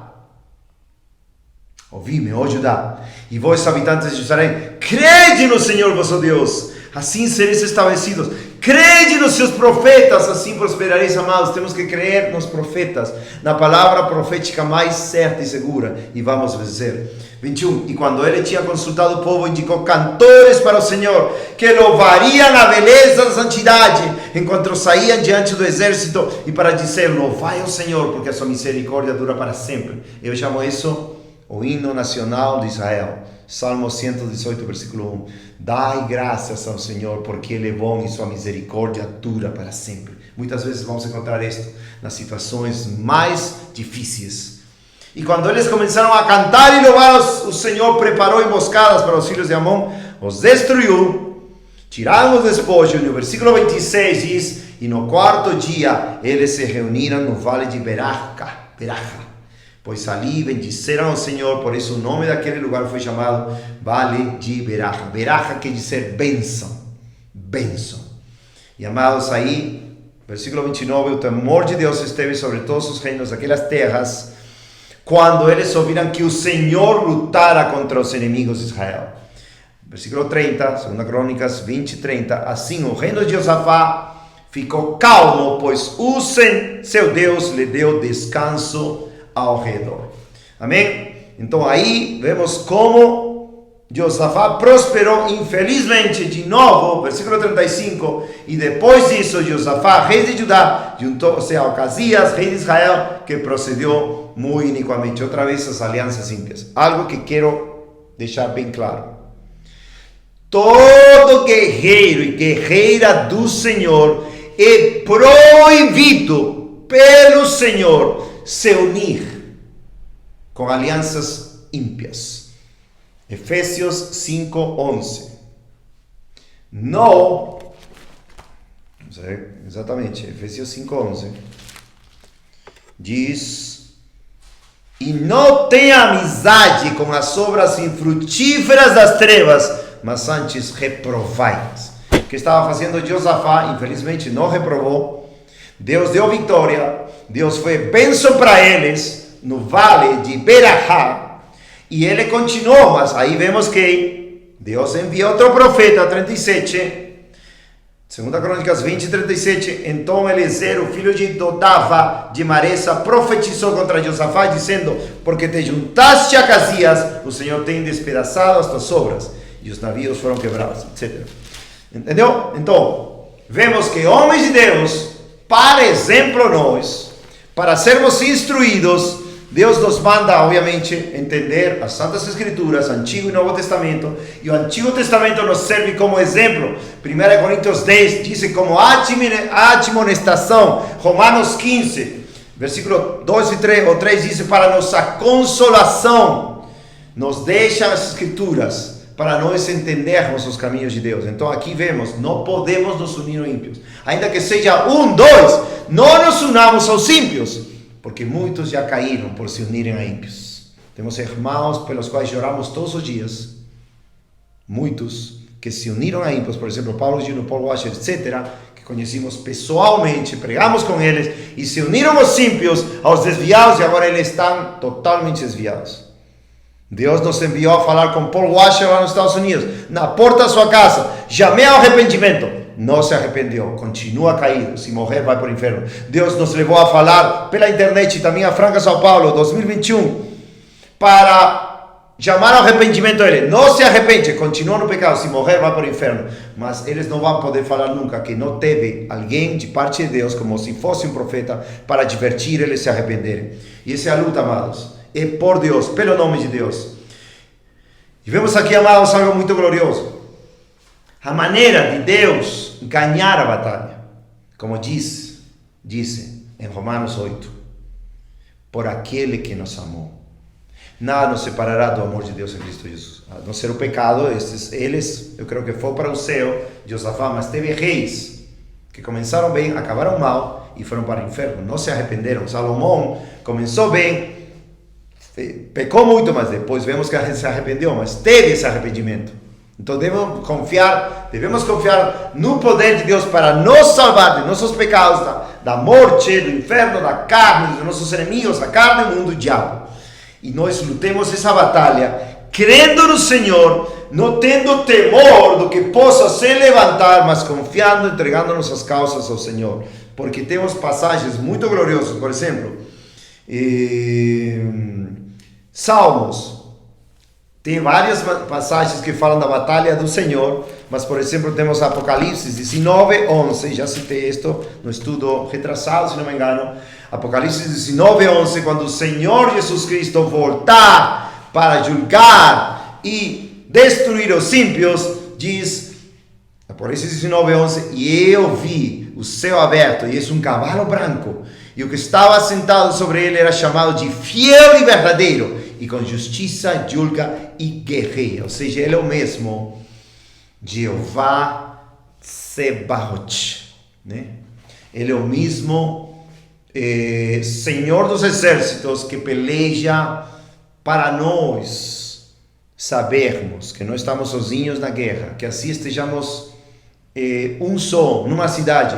Ouvi-me, ó Judá, e vós, habitantes de Jerusalém, crede no Senhor vosso Deus, assim sereis estabelecidos. Crede nos seus profetas, assim prosperareis. Amados, temos que crer nos profetas, na palavra profética mais certa e segura, e vamos vencer. 21. E quando ele tinha consultado o povo, indicou cantores para o Senhor, que louvariam a beleza da santidade, enquanto saíam diante do exército, e para dizer: louvai ao Senhor, porque a sua misericórdia dura para sempre. Eu chamo isso o hino nacional de Israel. Salmo 118, versículo 1. Dai graças ao Senhor, porque Ele é bom e sua misericórdia dura para sempre. Muitas vezes vamos encontrar isto nas situações mais difíceis. E quando eles começaram a cantar e louvar, o Senhor preparou emboscadas para os filhos de Amon, os destruiu, tiraram os despojos. No versículo 26 diz: e no quarto dia eles se reuniram no vale de Beraca, pois ali bendiceram ao Senhor. Por isso o nome daquele lugar foi chamado Vale de Beraca. Beraca quer dizer bênção, bênção. E amados, aí, versículo 29, o temor de Deus esteve sobre todos os reinos daquelas terras, quando eles ouviram que o Senhor lutara contra os inimigos de Israel. Versículo 30, 2 Crônicas 20, 30. Assim o reino de Josafá ficou calmo, pois o seu Deus lhe deu descanso ao redor. Amém? Então aí vemos como Josafá prosperou infelizmente de novo, versículo 35, e depois disso Josafá, rei de Judá, juntou-se a Ocasias, rei de Israel, que procedeu muito iniquamente. Outra vez as alianças ímpias. Algo que quero deixar bem claro. Todo guerreiro e guerreira do Senhor é proibido pelo Senhor se unir com alianças ímpias. Efésios 5:11. Não sei exatamente, Efésios 5:11. Diz: e não tenha amizade com as obras infrutíferas das trevas, mas antes reprovai-as. O que estava fazendo Josafá, infelizmente não reprovou. Deus deu vitória, Deus foi bênção para eles no vale de Berahá. E ele continuou, mas aí vemos que Deus enviou outro profeta, 37, 2 Crônicas 20, 37. Então Eliezer, o filho de Dodava de Maresa, profetizou contra Josafá, dizendo: porque te juntaste a Acasias, o Senhor tem despedaçado as tuas obras, e os navios foram quebrados, etc. Entendeu? Então, vemos que homens de Deus, para exemplo nós, para sermos instruídos, Deus nos manda, obviamente, entender as Santas Escrituras, Antigo e Novo Testamento, e o Antigo Testamento nos serve como exemplo. 1 Coríntios 10 diz como admoestação. Romanos 15, versículo 2 e 3 diz: para nossa consolação, nos deixa as Escrituras, para nós entendermos os caminhos de Deus. Então aqui vemos, não podemos nos unir aos ímpios. Ainda que seja 2, não nos unamos aos ímpios, porque muitos já caíram por se unirem a ímpios. Temos irmãos pelos quais choramos todos os dias. Muitos que se uniram a ímpios, por exemplo, Paulo Gino, Paul Washer, etc., que conhecemos pessoalmente, pregamos com eles, e se uniram aos ímpios, aos desviados, e agora eles estão totalmente desviados. Deus nos enviou a falar com Paul Washer lá nos Estados Unidos, na porta da sua casa: chamei ao arrependimento. Não se arrependeu, continua caído, se morrer vai para o inferno. Deus nos levou a falar pela internet, também a Franca São Paulo, 2021, para chamar ao arrependimento ele. Não se arrepende, continua no pecado, se morrer vai para o inferno. Mas eles não vão poder falar nunca que não teve alguém de parte de Deus, como se fosse um profeta, para advertir eles se arrependerem. E essa é a luta, amados, é por Deus, pelo nome de Deus. E vemos aqui, amados, algo muito glorioso. A maneira de Deus ganhar a batalha, como disse em Romanos 8, por aquele que nos amou. Nada nos separará do amor de Deus em Cristo Jesus. A não ser o pecado, eles, eu creio que foi para o céu, Josafá, mas teve reis que começaram bem, acabaram mal e foram para o inferno, não se arrependeram. Salomão começou bem, pecou muito, mas depois vemos que se arrependeu, mas teve esse arrependimento. Então devemos confiar no poder de Deus para nos salvar de nossos pecados, da morte, do inferno, da carne, dos nossos inimigos, da carne, do mundo, do diabo. E nós lutemos essa batalha, crendo no Senhor, não tendo temor do que possa se levantar, mas confiando, entregando nossas causas ao Senhor. Porque temos passagens muito gloriosas, por exemplo, Salmos. Tem várias passagens que falam da batalha do Senhor, mas, por exemplo, temos Apocalipse 19:11, já citei isto no estudo retrasado, se não me engano. Apocalipse 19:11, quando o Senhor Jesus Cristo voltar para julgar e destruir os ímpios, diz, Apocalipse 19:11, e eu vi o céu aberto, e é um cavalo branco, e o que estava sentado sobre ele era chamado de fiel e verdadeiro, e com justiça julga e guerreia. Ou seja, ele é o mesmo Jeová Tsebaot, né? Ele é o mesmo Senhor dos exércitos que peleja para nós sabermos que não estamos sozinhos na guerra, que assim estejamos um só, numa cidade,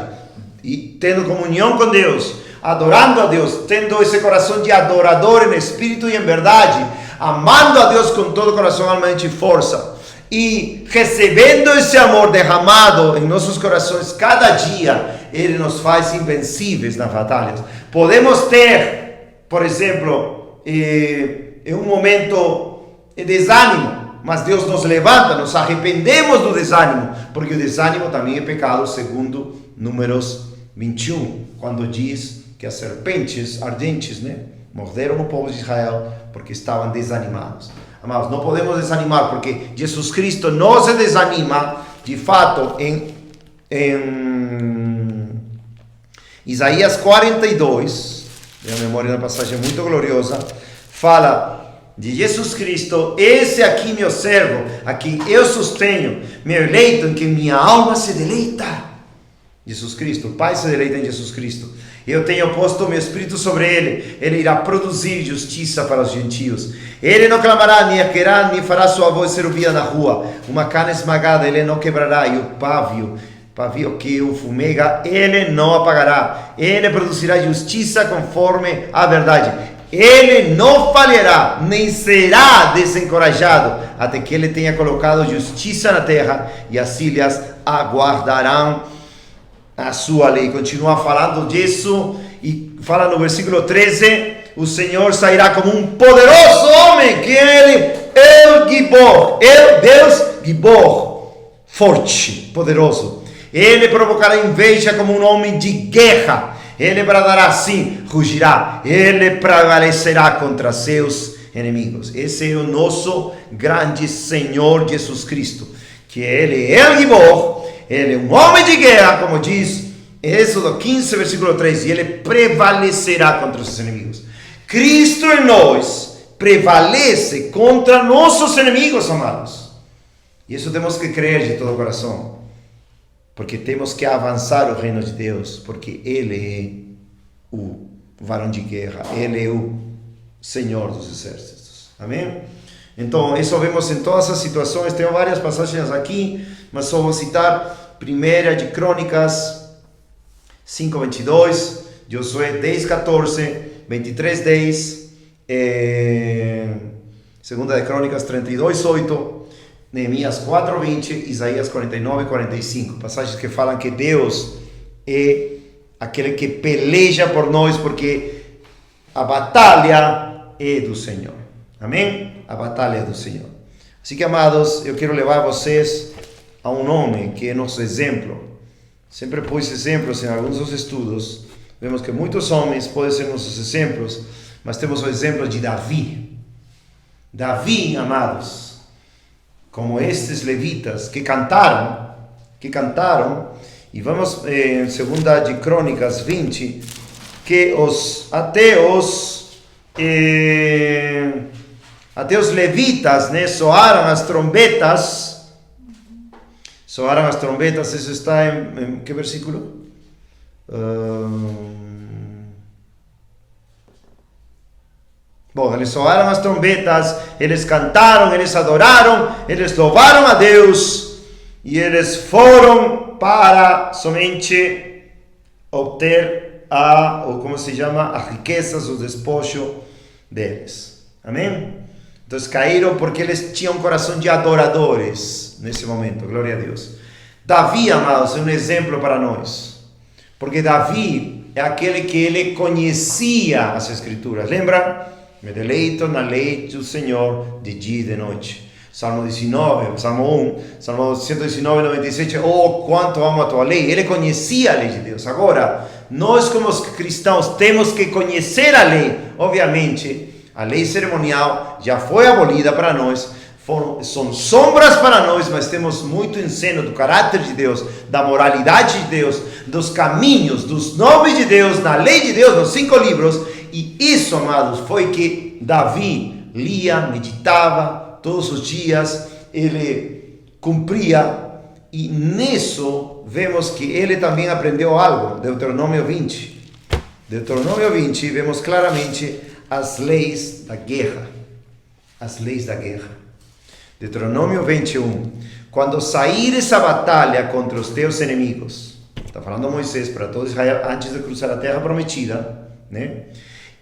e tendo comunhão com Deus, adorando a Deus, tendo esse coração de adorador em espírito e em verdade, amando a Deus com todo o coração, alma, mente e força, e recebendo esse amor derramado em nossos corações cada dia, ele nos faz invencíveis nas batalhas. Podemos ter, por exemplo, em um momento de desânimo, mas Deus nos levanta, nos arrependemos do desânimo, porque o desânimo também é pecado, segundo Números 21, quando diz que as serpentes ardentes, morderam o povo de Israel porque estavam desanimados. Amados, não podemos desanimar, porque Jesus Cristo não se desanima. De fato, em Isaías 42, a memória da passagem muito gloriosa, fala de Jesus Cristo: esse aqui meu servo, a quem eu sustenho, meu eleito, em quem minha alma se deleita. Jesus Cristo, o Pai se deleita em Jesus Cristo. Eu tenho posto o meu Espírito sobre ele. Ele irá produzir justiça para os gentios. Ele não clamará, nem arqueirá, nem fará sua voz ser ouvida na rua. Uma cana esmagada ele não quebrará, e o pavio que o fumega, ele não apagará. Ele produzirá justiça conforme a verdade. Ele não falhará, nem será desencorajado, até que ele tenha colocado justiça na terra, e as ilhas aguardarão a sua lei. Continua falando disso e fala no versículo 13: o Senhor sairá como um poderoso homem, que ele é o Gibor, Deus Gibor, forte, poderoso. Ele provocará inveja como um homem de guerra. Ele bradará assim, rugirá. Ele prevalecerá contra seus inimigos. Esse é o nosso grande Senhor Jesus Cristo, que ele é o Gibor. Ele é um homem de guerra, como diz Êxodo 15, versículo 3, e ele prevalecerá contra os seus inimigos. Cristo em nós prevalece contra nossos inimigos, amados. E isso temos que crer de todo o coração, porque temos que avançar o reino de Deus, porque ele é o varão de guerra, ele é o Senhor dos exércitos. Amém? Então, isso vemos em todas as situações. Tenho várias passagens aqui, mas só vou citar 1 de Crônicas 5:22, Josué 10:14, 23:10, 2 de Crônicas 32:8, Neemias 4:20, Isaías 49:45. Passagens que falam que Deus é aquele que peleja por nós, porque a batalha é do Senhor. Amém? A batalha é do Senhor. Assim que, amados, eu quero levar vocês a um homem que é nosso exemplo. Sempre pus exemplos em alguns dos estudos. Vemos que muitos homens podem ser nossos exemplos, mas temos o exemplo de Davi. Davi, amados, como estes levitas que cantaram, e vamos em 2 de Crônicas 20, que até os levitas, soaram as trombetas. Isso está em que versículo? Bom, eles soaram as trombetas, eles cantaram, eles adoraram, eles louvaram a Deus, e eles foram para somente obter as riquezas, o despojo deles. Amém? Então caíram porque eles tinham um coração de adoradores nesse momento, glória a Deus. Davi, amados, é um exemplo para nós, porque Davi é aquele que ele conhecia as Escrituras. Lembra? Me deleito na lei do Senhor de dia e de noite. Salmo 19, Salmo 1, Salmo 119, 97, oh, quanto amo a tua lei. Ele conhecia a lei de Deus. Agora, nós como cristãos temos que conhecer a lei. Obviamente, a lei cerimonial já foi abolida para nós, são sombras para nós, mas temos muito ensino do caráter de Deus, da moralidade de Deus, dos caminhos, dos nomes de Deus, na lei de Deus, nos 5 livros, e isso, amados, foi que Davi lia, meditava todos os dias, ele cumpria, e nisso vemos que ele também aprendeu algo. Deuteronômio 20, vemos claramente as leis da guerra. Deuteronômio 21. Quando saíres a batalha contra os teus inimigos, está falando Moisés para todo Israel antes de cruzar a terra prometida,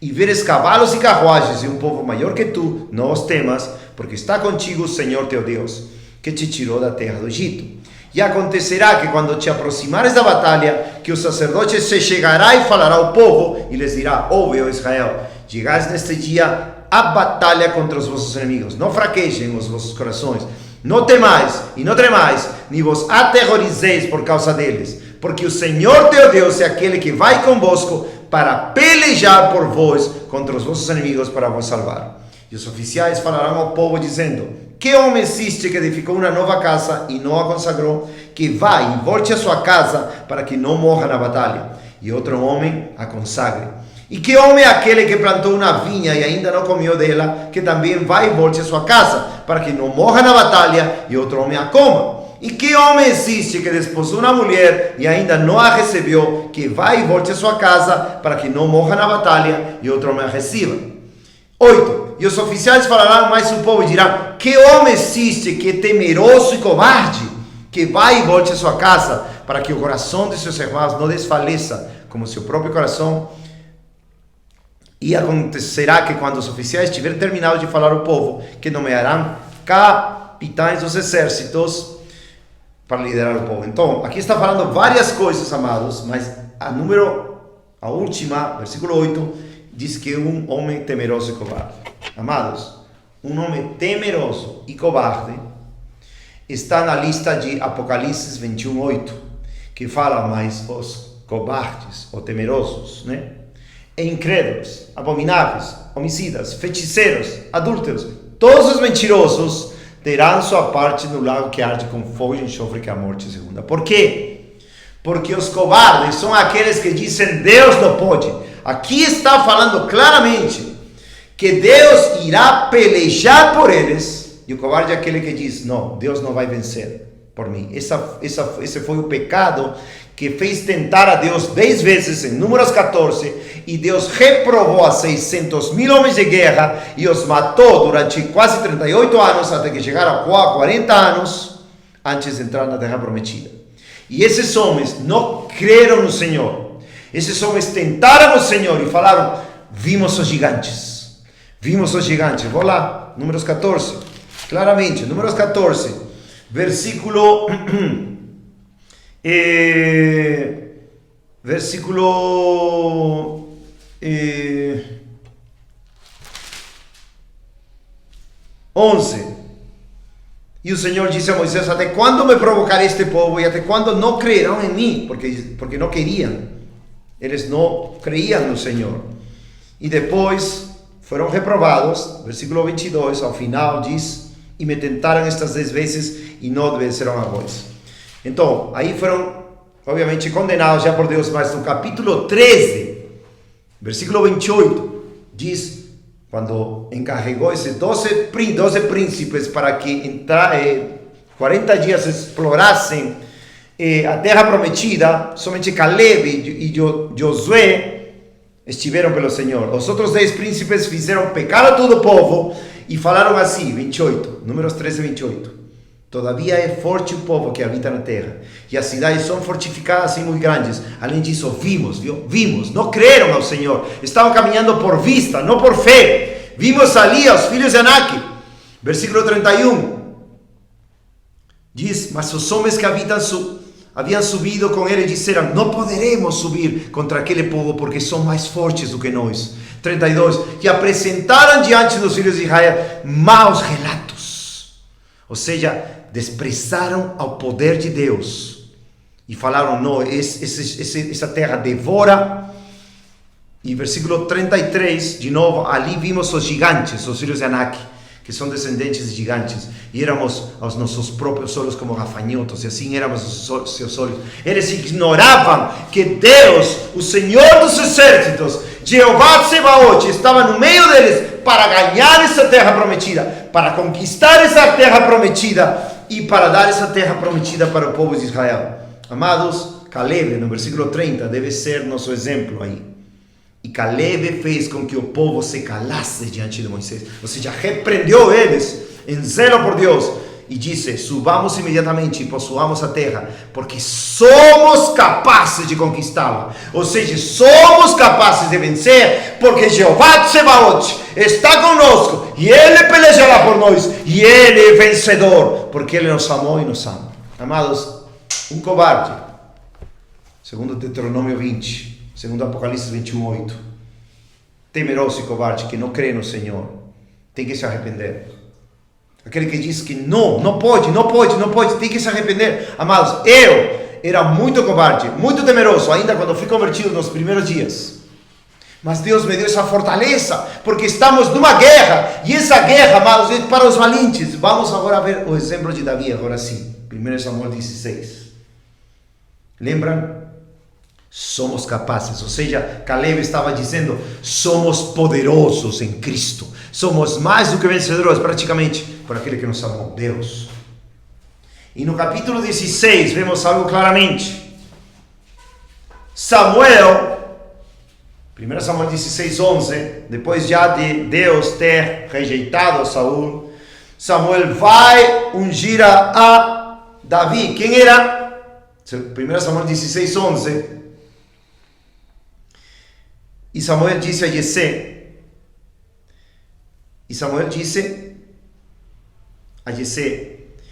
e veres cavalos e carruagens e um povo maior que tu, não os temas, porque está contigo o Senhor teu Deus, que te tirou da terra do Egito. E acontecerá que quando te aproximares da batalha, que o sacerdote se chegará e falará ao povo, e lhes dirá: ouve, ó Israel, chegares neste dia a batalha contra os vossos inimigos. Não fraquejem os vossos corações. Não temais e não tremais, nem vos aterrorizeis por causa deles, porque o Senhor teu Deus é aquele que vai convosco para pelejar por vós contra os vossos inimigos para vos salvar. E os oficiais falarão ao povo dizendo: que homem existe que edificou uma nova casa e não a consagrou, que vá e volte a sua casa para que não morra na batalha, e outro homem a consagre? E que homem é aquele que plantou uma vinha e ainda não comeu dela, que também vai e volte a sua casa, para que não morra na batalha e outro homem a coma? E que homem existe que desposou uma mulher e ainda não a recebeu, que vai e volte a sua casa, para que não morra na batalha e outro homem a receba? 8. E os oficiais falarão mais ao povo e dirão: que homem existe que é temeroso e covarde, que vai e volte a sua casa, para que o coração de seus irmãos não desfaleça como seu próprio coração? E acontecerá que quando os oficiais tiverem terminado de falar ao povo, que nomearão capitães dos exércitos para liderar o povo. Então, aqui está falando várias coisas, amados, mas a última, versículo 8, diz que um homem temeroso e covarde. Amados, um homem temeroso e covarde está na lista de Apocalipse 21:8, que fala, mas os covardes ou temerosos, né? E incrédulos, abomináveis, homicidas, feiticeiros, adúlteros, todos os mentirosos terão sua parte no lago que arde com fogo e enxofre, que é a morte segunda. Por quê? Porque os covardes são aqueles que dizem: Deus não pode. Aqui está falando claramente que Deus irá pelejar por eles, e o covarde é aquele que diz: não, Deus não vai vencer por mim. Esse foi o pecado que fez tentar a Deus 10 vezes em Números 14, e Deus reprovou a 600.000 homens de guerra e os matou durante quase 38 anos, até que chegaram a 40 anos antes de entrar na terra prometida. E esses homens não creram no Senhor. Esses homens tentaram o Senhor e falaram: vimos os gigantes. Vimos os gigantes. Vou lá, Números 14. Claramente, Números 14, versículo 11. E o Senhor disse a Moisés: até quando me provocarei este povo, e até quando não crerão em mim? Porque não queriam. Eles não creiam no Senhor. E depois foram reprovados. Versículo 22, ao final diz: e me tentaram estas 10 vezes e não venceram a vós. Então, aí foram, obviamente, condenados já por Deus. Mas no capítulo 13, versículo 28, diz: quando encarregou esses 12 príncipes para que 40 dias explorassem a terra prometida, somente Caleb e Josué estiveram pelo Senhor. Os outros 10 príncipes fizeram pecar a todo o povo e falaram assim, 28, Números 13, 28. Todavia é forte o povo que habita na terra, e as cidades são fortificadas e muito grandes. Além disso, vimos, não creram ao Senhor, estavam caminhando por vista, não por fé. Vimos ali os filhos de Anak. Versículo 31, diz: mas os homens que haviam subido com ele disseram: não poderemos subir contra aquele povo, porque são mais fortes do que nós. 32, que apresentaram diante dos filhos de Israel maus relatos, ou seja, desprezaram ao poder de Deus e falaram: não, essa terra devora. E versículo 33, de novo, ali vimos os gigantes, os filhos de Anak, que são descendentes de gigantes, e éramos aos nossos próprios olhos como gafanhotos, e assim éramos os seus olhos. Eles ignoravam que Deus, o Senhor dos exércitos, Jeová Tsebaot, estava no meio deles para ganhar essa terra prometida, para conquistar essa terra prometida e para dar essa terra prometida para o povo de Israel. Amados, Caleb, no versículo 30, deve ser nosso exemplo aí. E Caleb fez com que o povo se calasse diante de Moisés, ou seja, repreendeu eles em zelo por Deus e disse: subamos imediatamente e possuamos a terra, porque somos capazes de conquistá-la. Ou seja, somos capazes de vencer, porque Jeová Tsebaot está conosco e Ele pelejará por nós, e Ele é vencedor, porque Ele nos amou e nos ama. Amados, um covarde, segundo Deuteronômio 20, segundo Apocalipse 21:8, temeroso e covarde, que não crê no Senhor, tem que se arrepender. Aquele que diz que não pode, tem que se arrepender. Amados, eu era muito covarde, muito temeroso, ainda quando fui convertido nos primeiros dias. Mas Deus me deu essa fortaleza, porque estamos numa guerra, e essa guerra, amados, é para os valentes. Vamos agora ver o exemplo de Davi, agora sim. 1 Samuel 16. Lembram? Somos capazes, ou seja, Caleb estava dizendo, somos poderosos em Cristo. Somos mais do que vencedores, praticamente, por aquele que nos amou, Deus. E no capítulo 16, vemos algo claramente. Samuel... 1 Samuel 16, 11, depois já de Deus ter rejeitado Saul, Samuel vai ungir a Davi. Quem era? 1 Samuel 16, 11. E Samuel disse a Jessé,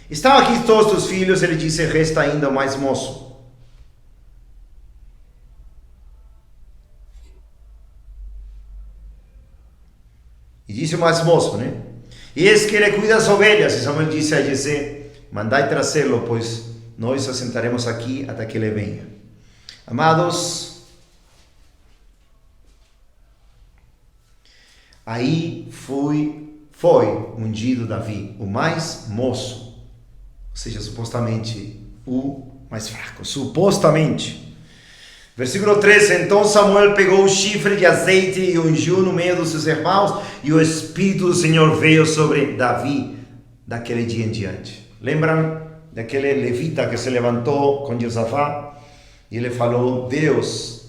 estão aqui todos os filhos? Ele disse, resta ainda o mais moço. E disse o mais moço, né? E eis que ele cuida das ovelhas. E Samuel disse a Jessé, mandai trazê-lo, pois nós assentaremos aqui até que ele venha. Amados, aí foi ungido Davi, o mais moço, ou seja, supostamente o mais fraco, supostamente. Versículo 13, então Samuel pegou o chifre de azeite e ungiu no meio dos seus irmãos, e o Espírito do Senhor veio sobre Davi daquele dia em diante. Lembram daquele levita que se levantou com Josafá? E ele falou, Deus,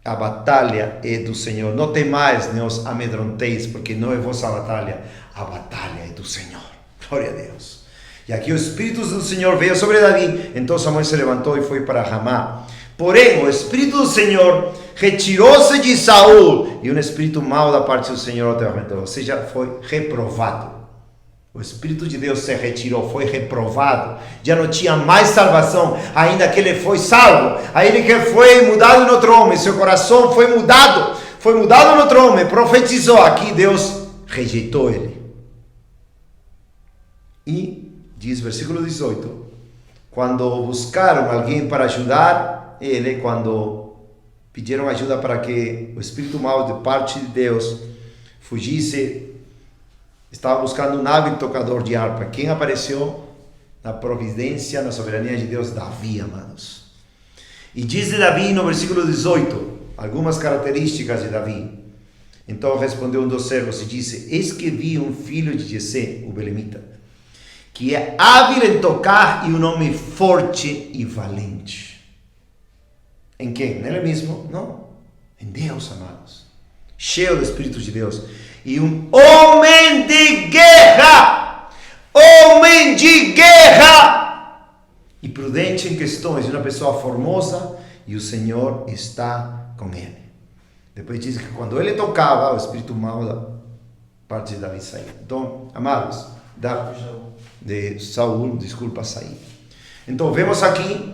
a batalha é do Senhor, não temais, nem os amedronteis, porque não é vossa batalha, a batalha é do Senhor. Glória a Deus. E aqui o Espírito do Senhor veio sobre Davi, então Samuel se levantou e foi para Ramá. Porém, o Espírito do Senhor retirou-se de Saul, e um espírito mau da parte do Senhor atormentou, ou seja, foi reprovado. O Espírito de Deus se retirou, foi reprovado, já não tinha mais salvação, ainda que ele foi salvo, ainda que foi mudado em outro homem, seu coração foi mudado em outro homem, profetizou, aqui Deus rejeitou ele. E diz versículo 18, quando buscaram alguém para ajudar ele, quando pediram ajuda para que o espírito mau de parte de Deus fugisse, estava buscando um hábil tocador de harpa. Quem apareceu? Na providência, na soberania de Deus, Davi, amados. E diz de Davi no versículo 18, algumas características de Davi. Então respondeu um dos servos e disse, eis que vi um filho de Jessé, o belemita, que é hábil em tocar e um homem forte e valente. Em quem? Nele mesmo? Não. Em Deus, amados. Cheio do Espírito de Deus. E um homem de guerra. Homem de guerra. E prudente em questões. Uma pessoa formosa. E o Senhor está com ele. Depois diz que quando ele tocava, o espírito mau da parte de Davi saía. Então, amados, de Saul, sair. Então, vemos aqui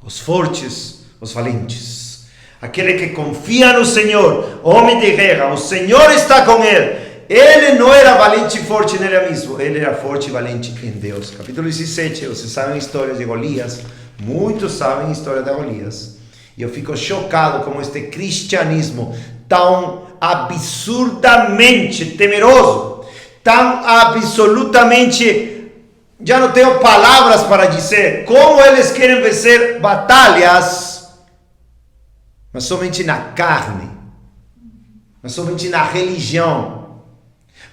os fortes, os valentes, aquele que confia no Senhor, homem de guerra, o Senhor está com ele. Ele não era valente e forte nele mesmo, ele era forte e valente em Deus. Capítulo 17, vocês sabem a história de Golias, muitos sabem a história de Golias, e eu fico chocado como este cristianismo tão absurdamente temeroso, tão absolutamente, já não tenho palavras para dizer, como eles querem vencer batalhas, mas somente na carne, mas somente na religião,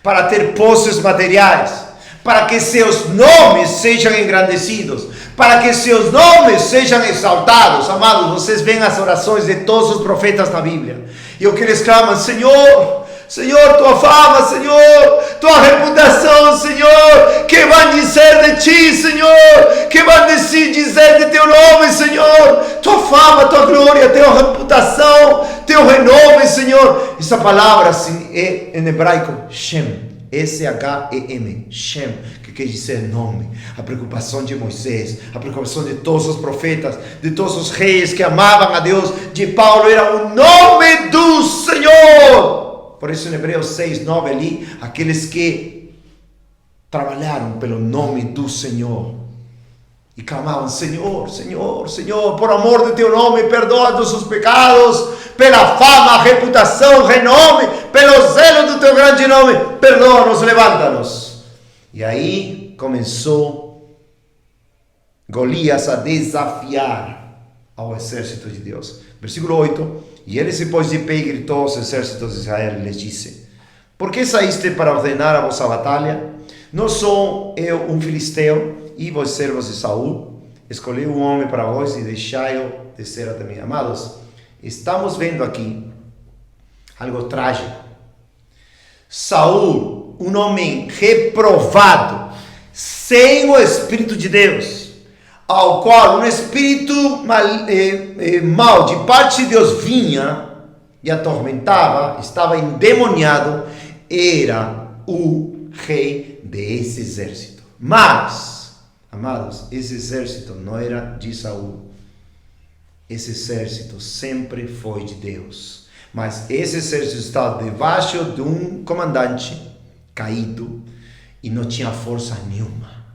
para ter posses materiais, para que seus nomes sejam engrandecidos, para que seus nomes sejam exaltados. Amados, vocês veem as orações de todos os profetas na Bíblia, e o que eles clamam, Senhor, Senhor, tua fama, Senhor, tua reputação, Senhor, que vão dizer de ti, Senhor, que vão dizer de teu nome, Senhor, tua fama, tua glória, tua reputação, teu renome, Senhor. Essa palavra é em hebraico, Shem, S-H-E-M, Shem, que quer dizer nome. A preocupação de Moisés, a preocupação de todos os profetas, de todos os reis que amavam a Deus, de Paulo, era o nome do Senhor. por isso em Hebreus 6, 9 ali, aqueles que trabalharam pelo nome do Senhor e clamavam: Senhor, Senhor, Senhor, por amor de teu nome, perdoa nossos pecados, pela fama, reputação, renome, pelo zelo do teu grande nome, perdoa-nos, levanta-nos. E aí começou Golias a desafiar ao exército de Deus. Versículo 8: E ele se pôs de pé e gritou aos exércitos de Israel e lhes disse: Por que saíste para ordenar a vossa batalha? Não sou eu um filisteu, e vós servos de Saul? Escolhi um homem para vós e deixai-o descer até mim. Amados, estamos vendo aqui algo trágico. Saul, um homem reprovado, sem o Espírito de Deus, ao qual um espírito mal de parte de Deus vinha e atormentava, estava endemoniado, era o rei desse exército. Mas, amados, esse exército não era de Saul. Esse exército sempre foi de Deus. Mas esse exército estava debaixo de um comandante caído e não tinha força nenhuma.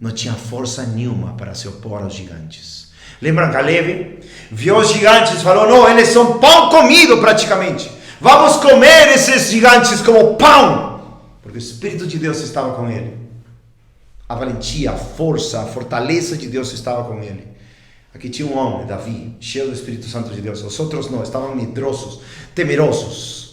Não tinha força nenhuma para se opor aos gigantes. Lembram Caleb? Viu os gigantes e falou: não, eles são pão comido praticamente. Vamos comer esses gigantes como pão. Porque o Espírito de Deus estava com ele. A valentia, a força, a fortaleza de Deus estava com ele. Aqui tinha um homem, Davi, cheio do Espírito Santo de Deus. Os outros não, estavam medrosos, temerosos.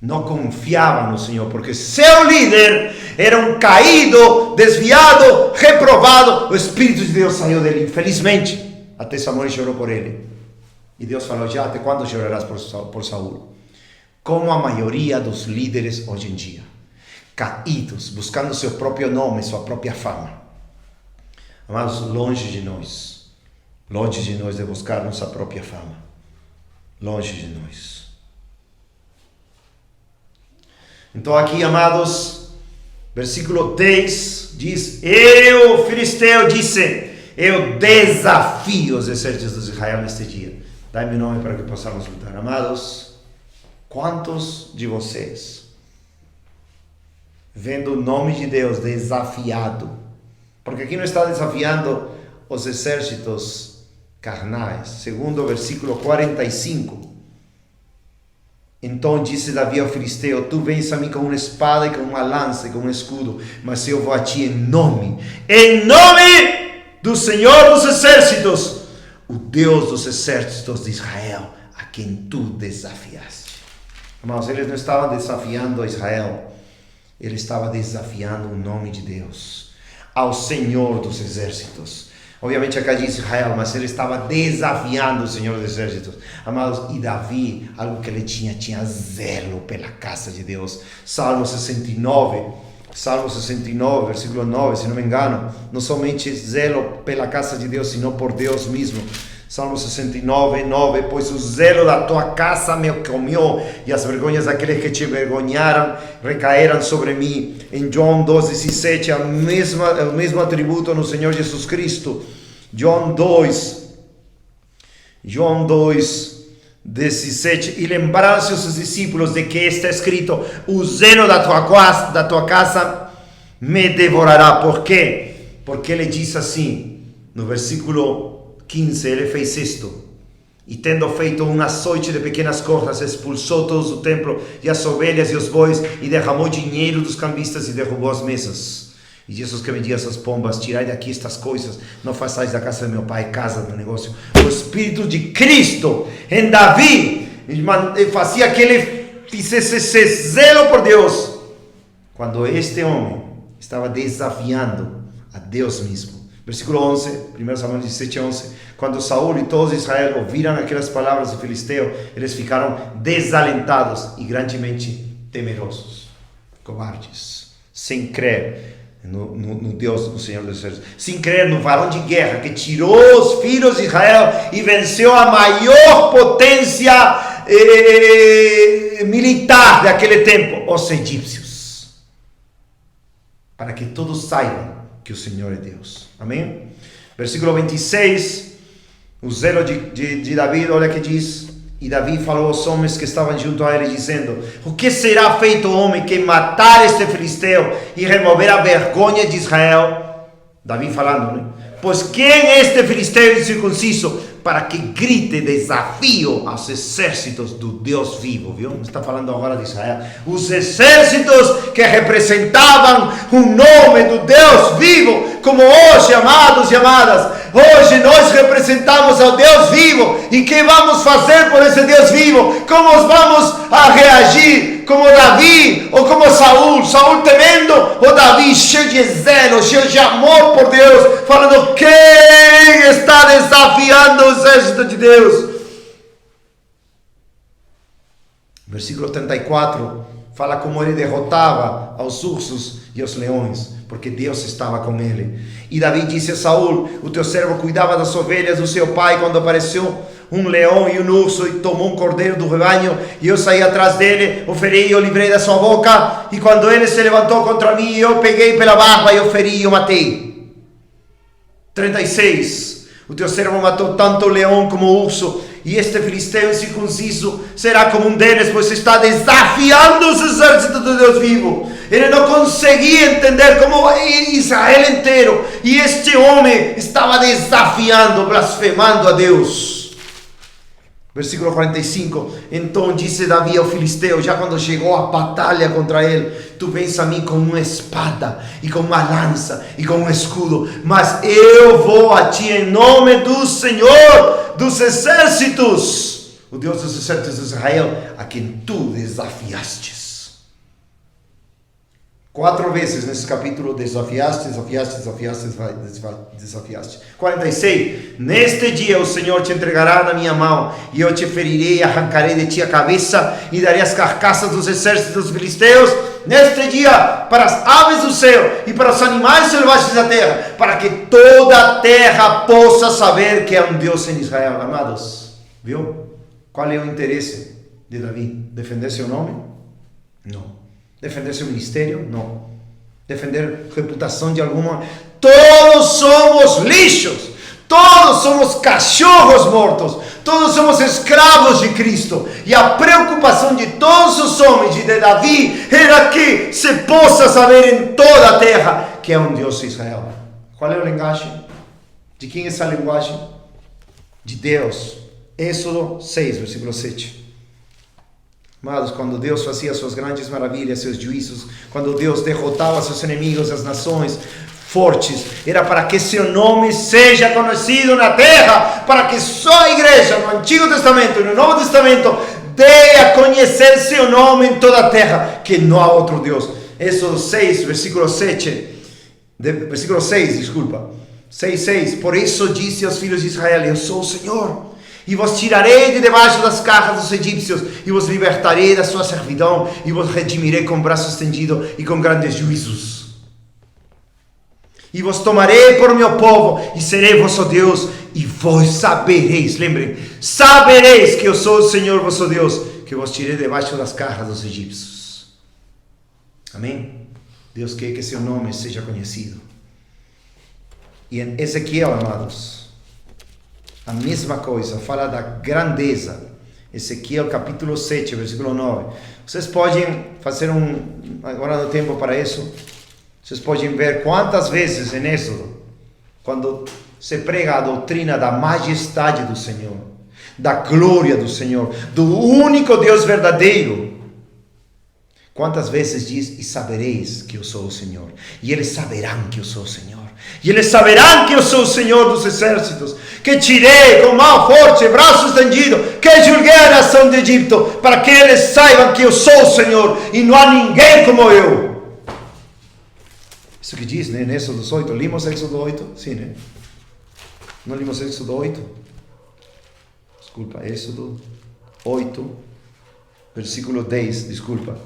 Não confiavam no Senhor, porque seu líder era um caído, desviado, reprovado. O Espírito de Deus saiu dele, infelizmente. Até Samuel chorou por ele. E Deus falou: já até quando chorarás por Saul? Como a maioria dos líderes hoje em dia. Caídos, buscando seu próprio nome, sua própria fama. Amados, longe de nós de buscar nossa própria fama, longe de nós. Então aqui, amados, versículo 10 diz: eu, filisteu, disse, eu desafio os exércitos de Israel neste dia. Dai-me o nome para que possamos lutar. Amados, quantos de vocês, vendo o nome de Deus desafiado, porque aqui não está desafiando os exércitos carnais, segundo o versículo 45, então disse Davi ao filisteu: tu vens a mim com uma espada e com uma lança e com um escudo, mas eu vou a ti em nome do Senhor dos exércitos, o Deus dos exércitos de Israel, a quem tu desafiaste. Irmãos, eles não estavam desafiando a Israel, ele estava desafiando o nome de Deus, ao Senhor dos exércitos. Obviamente acá diz Israel, mas ele estava desafiando o Senhor dos exércitos. Amados, e Davi, algo que ele tinha zelo pela casa de Deus. Salmo 69, versículo 9, se não me engano, não somente zelo pela casa de Deus, sino por Deus mesmo. Salmo 69, 9, pois o zelo da tua casa me comió, e as vergonhas daqueles que te envergonharam recaíram sobre mim. Em João 2,17, o mesmo atributo no Senhor Jesus Cristo. João 2,17, e lembraram-se os discípulos de que está escrito: o zelo da tua casa me devorará. Por quê? Porque ele diz assim, no versículo 15, ele fez isto: e tendo feito um açoite de pequenas cordas, expulsou todos o templo e as ovelhas e os bois, e derramou dinheiro dos cambistas e derrubou as mesas. E disse aos que vendiam essas pombas: tirai daqui estas coisas, não façais da casa de meu pai casa do negócio. O Espírito de Cristo em Davi fazia que ele fizesse esse zelo por Deus, quando este homem estava desafiando a Deus mesmo. Versículo 11, 1 Samuel 17, 11. Quando Saul e todos Israel ouviram aquelas palavras do filisteu, eles ficaram desalentados e grandemente temerosos, covardes, sem crer no Deus, no Senhor dos Exércitos, sem crer no varão de guerra que tirou os filhos de Israel e venceu a maior potência militar daquele tempo, os egípcios, para que todos saibam que o Senhor é Deus. Amém? Versículo 26, o zelo de Davi, olha que diz: E Davi falou aos homens que estavam junto a ele, dizendo: o que será feito o homem que matar este filisteu e remover a vergonha de Israel? Davi falando, né? Pois quem é este filisteu incircunciso para que grite desafio aos exércitos do Deus vivo? Viu? Está falando agora de Israel. Os exércitos que representavam o nome do Deus vivo, como hoje, amados e amadas, hoje nós representamos ao Deus vivo. E o que vamos fazer por esse Deus vivo? Como vamos a reagir? Como Davi ou como Saul? Saul temendo, ou Davi cheio de zelo, cheio de amor por Deus, falando: quem está desafiando o exército de Deus? Versículo 34 fala como ele derrotava aos ursos e aos leões, porque Deus estava com ele. E Davi disse a Saul: o teu servo cuidava das ovelhas do seu pai, quando apareceu um leão e um urso e tomou um cordeiro do rebanho, e eu saí atrás dele, o feri e o livrei da sua boca, e quando ele se levantou contra mim, eu peguei pela barba e o feri e o matei. 36. O teu servo matou tanto o leão como o urso, e este filisteu incircunciso será como um deles, pois está desafiando os exércitos do Deus vivo. Ele não conseguia entender como Israel inteiro, e este homem estava desafiando, blasfemando a Deus. Versículo 45, então disse Davi ao filisteu, já quando chegou a batalha contra ele: tu vens a mim com uma espada, e com uma lança, e com um escudo, mas eu vou a ti em nome do Senhor dos exércitos, o Deus dos exércitos de Israel, a quem tu desafiastes. 4 vezes nesse capítulo: desafiaste. 46. Neste dia o Senhor te entregará na minha mão, e eu te ferirei, arrancarei de ti a cabeça, e darei as carcaças dos exércitos dos filisteus neste dia para as aves do céu e para os animais selvagens da terra, para que toda a terra possa saber que há um Deus em Israel. Amados, viu? Qual é o interesse de Davi? Defender seu nome? Não. Defender seu ministério? Não. Defender a reputação de alguma? Todos somos lixos. Todos somos cachorros mortos. Todos somos escravos de Cristo. E a preocupação de todos os homens de Davi era que se possa saber em toda a terra que é um Deus de Israel. Qual é a linguagem? De quem é essa linguagem? De Deus. Êxodo 6, versículo 7. Amados, quando Deus fazia suas grandes maravilhas, seus juízos, quando Deus derrotava seus inimigos, as nações fortes, era para que seu nome seja conhecido na terra, para que só a igreja, no Antigo Testamento e no Novo Testamento, dê a conhecer seu nome em toda a terra, que não há outro Deus. Êxodo 6, versículo 7, versículo 6, desculpa, 6, por isso disse aos filhos de Israel: eu sou o Senhor, e vos tirarei de debaixo das garras dos egípcios, e vos libertarei da sua servidão, e vos redimirei com braço estendido e com grandes juízos. E vos tomarei por meu povo, e serei vosso Deus, e vós sabereis, lembrem, sabereis que eu sou o Senhor vosso Deus, que vos tirei debaixo das garras dos egípcios. Amém? Deus quer que seu nome seja conhecido. E em Ezequiel, amados, a mesma coisa, fala da grandeza. Ezequiel capítulo 7, versículo 9. Vocês podem fazer agora no tempo para isso, vocês podem ver quantas vezes em Êxodo, quando se prega a doutrina da majestade do Senhor, da glória do Senhor, do único Deus verdadeiro, quantas vezes diz: e sabereis que eu sou o Senhor, e eles saberão que eu sou o Senhor, e eles saberão que eu sou o Senhor dos exércitos, que tirei com mão forte, braço estendido, que julguei a nação de Egito, para que eles saibam que eu sou o Senhor, e não há ninguém como eu. Isso que diz, né, em Êxodo 8, limos Êxodo 8, sim, né? Não limos Êxodo 8? Desculpa, Êxodo 8, versículo 10, desculpa.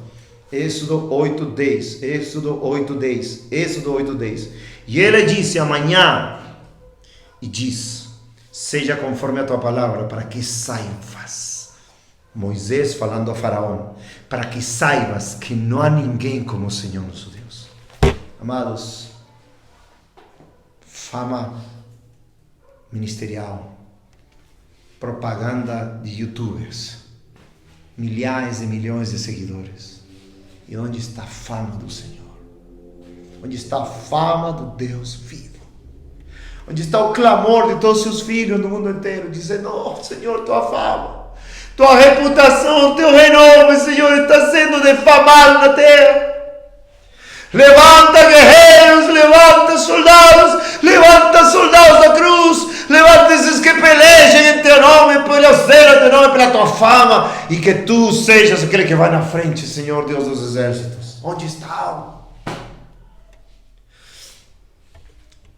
Êxodo 8, 10, Êxodo 8, 10, Êxodo 8, 10. E ele disse: amanhã, e diz: seja conforme a tua palavra, para que saibas. Moisés falando a Faraó: para que saibas que não há ninguém como o Senhor nosso Deus. Amados, fama ministerial, propaganda de youtubers, milhares e milhões de seguidores. E onde está a fama do Senhor? Onde está a fama do Deus vivo? Onde está o clamor de todos os seus filhos no mundo inteiro, dizendo: oh Senhor, tua fama, tua reputação, teu renome, Senhor, está sendo defamado na terra. Levanta guerreiros, levanta soldados da cruz, levanta esses que pelejem em teu nome, pelo zelo teu nome, pela tua fama, e que tu sejas aquele que vai na frente, Senhor Deus dos exércitos. Onde estão?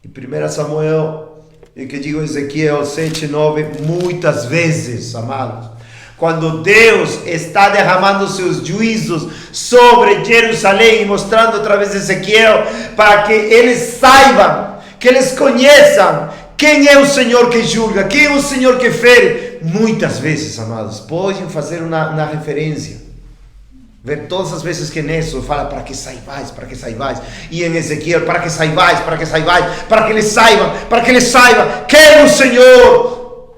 Em 1 Samuel, e que digo Ezequiel 7:9, muitas vezes, amados, quando Deus está derramando seus juízos sobre Jerusalém, mostrando através de Ezequiel, para que eles saibam, que eles conheçam quem é o Senhor que julga, quem é o Senhor que fere. Muitas vezes, amados, podem fazer uma referência, ver todas as vezes que Néstor fala para que saibais, e em Ezequiel para que saibais, para que eles saibam quem é o Senhor.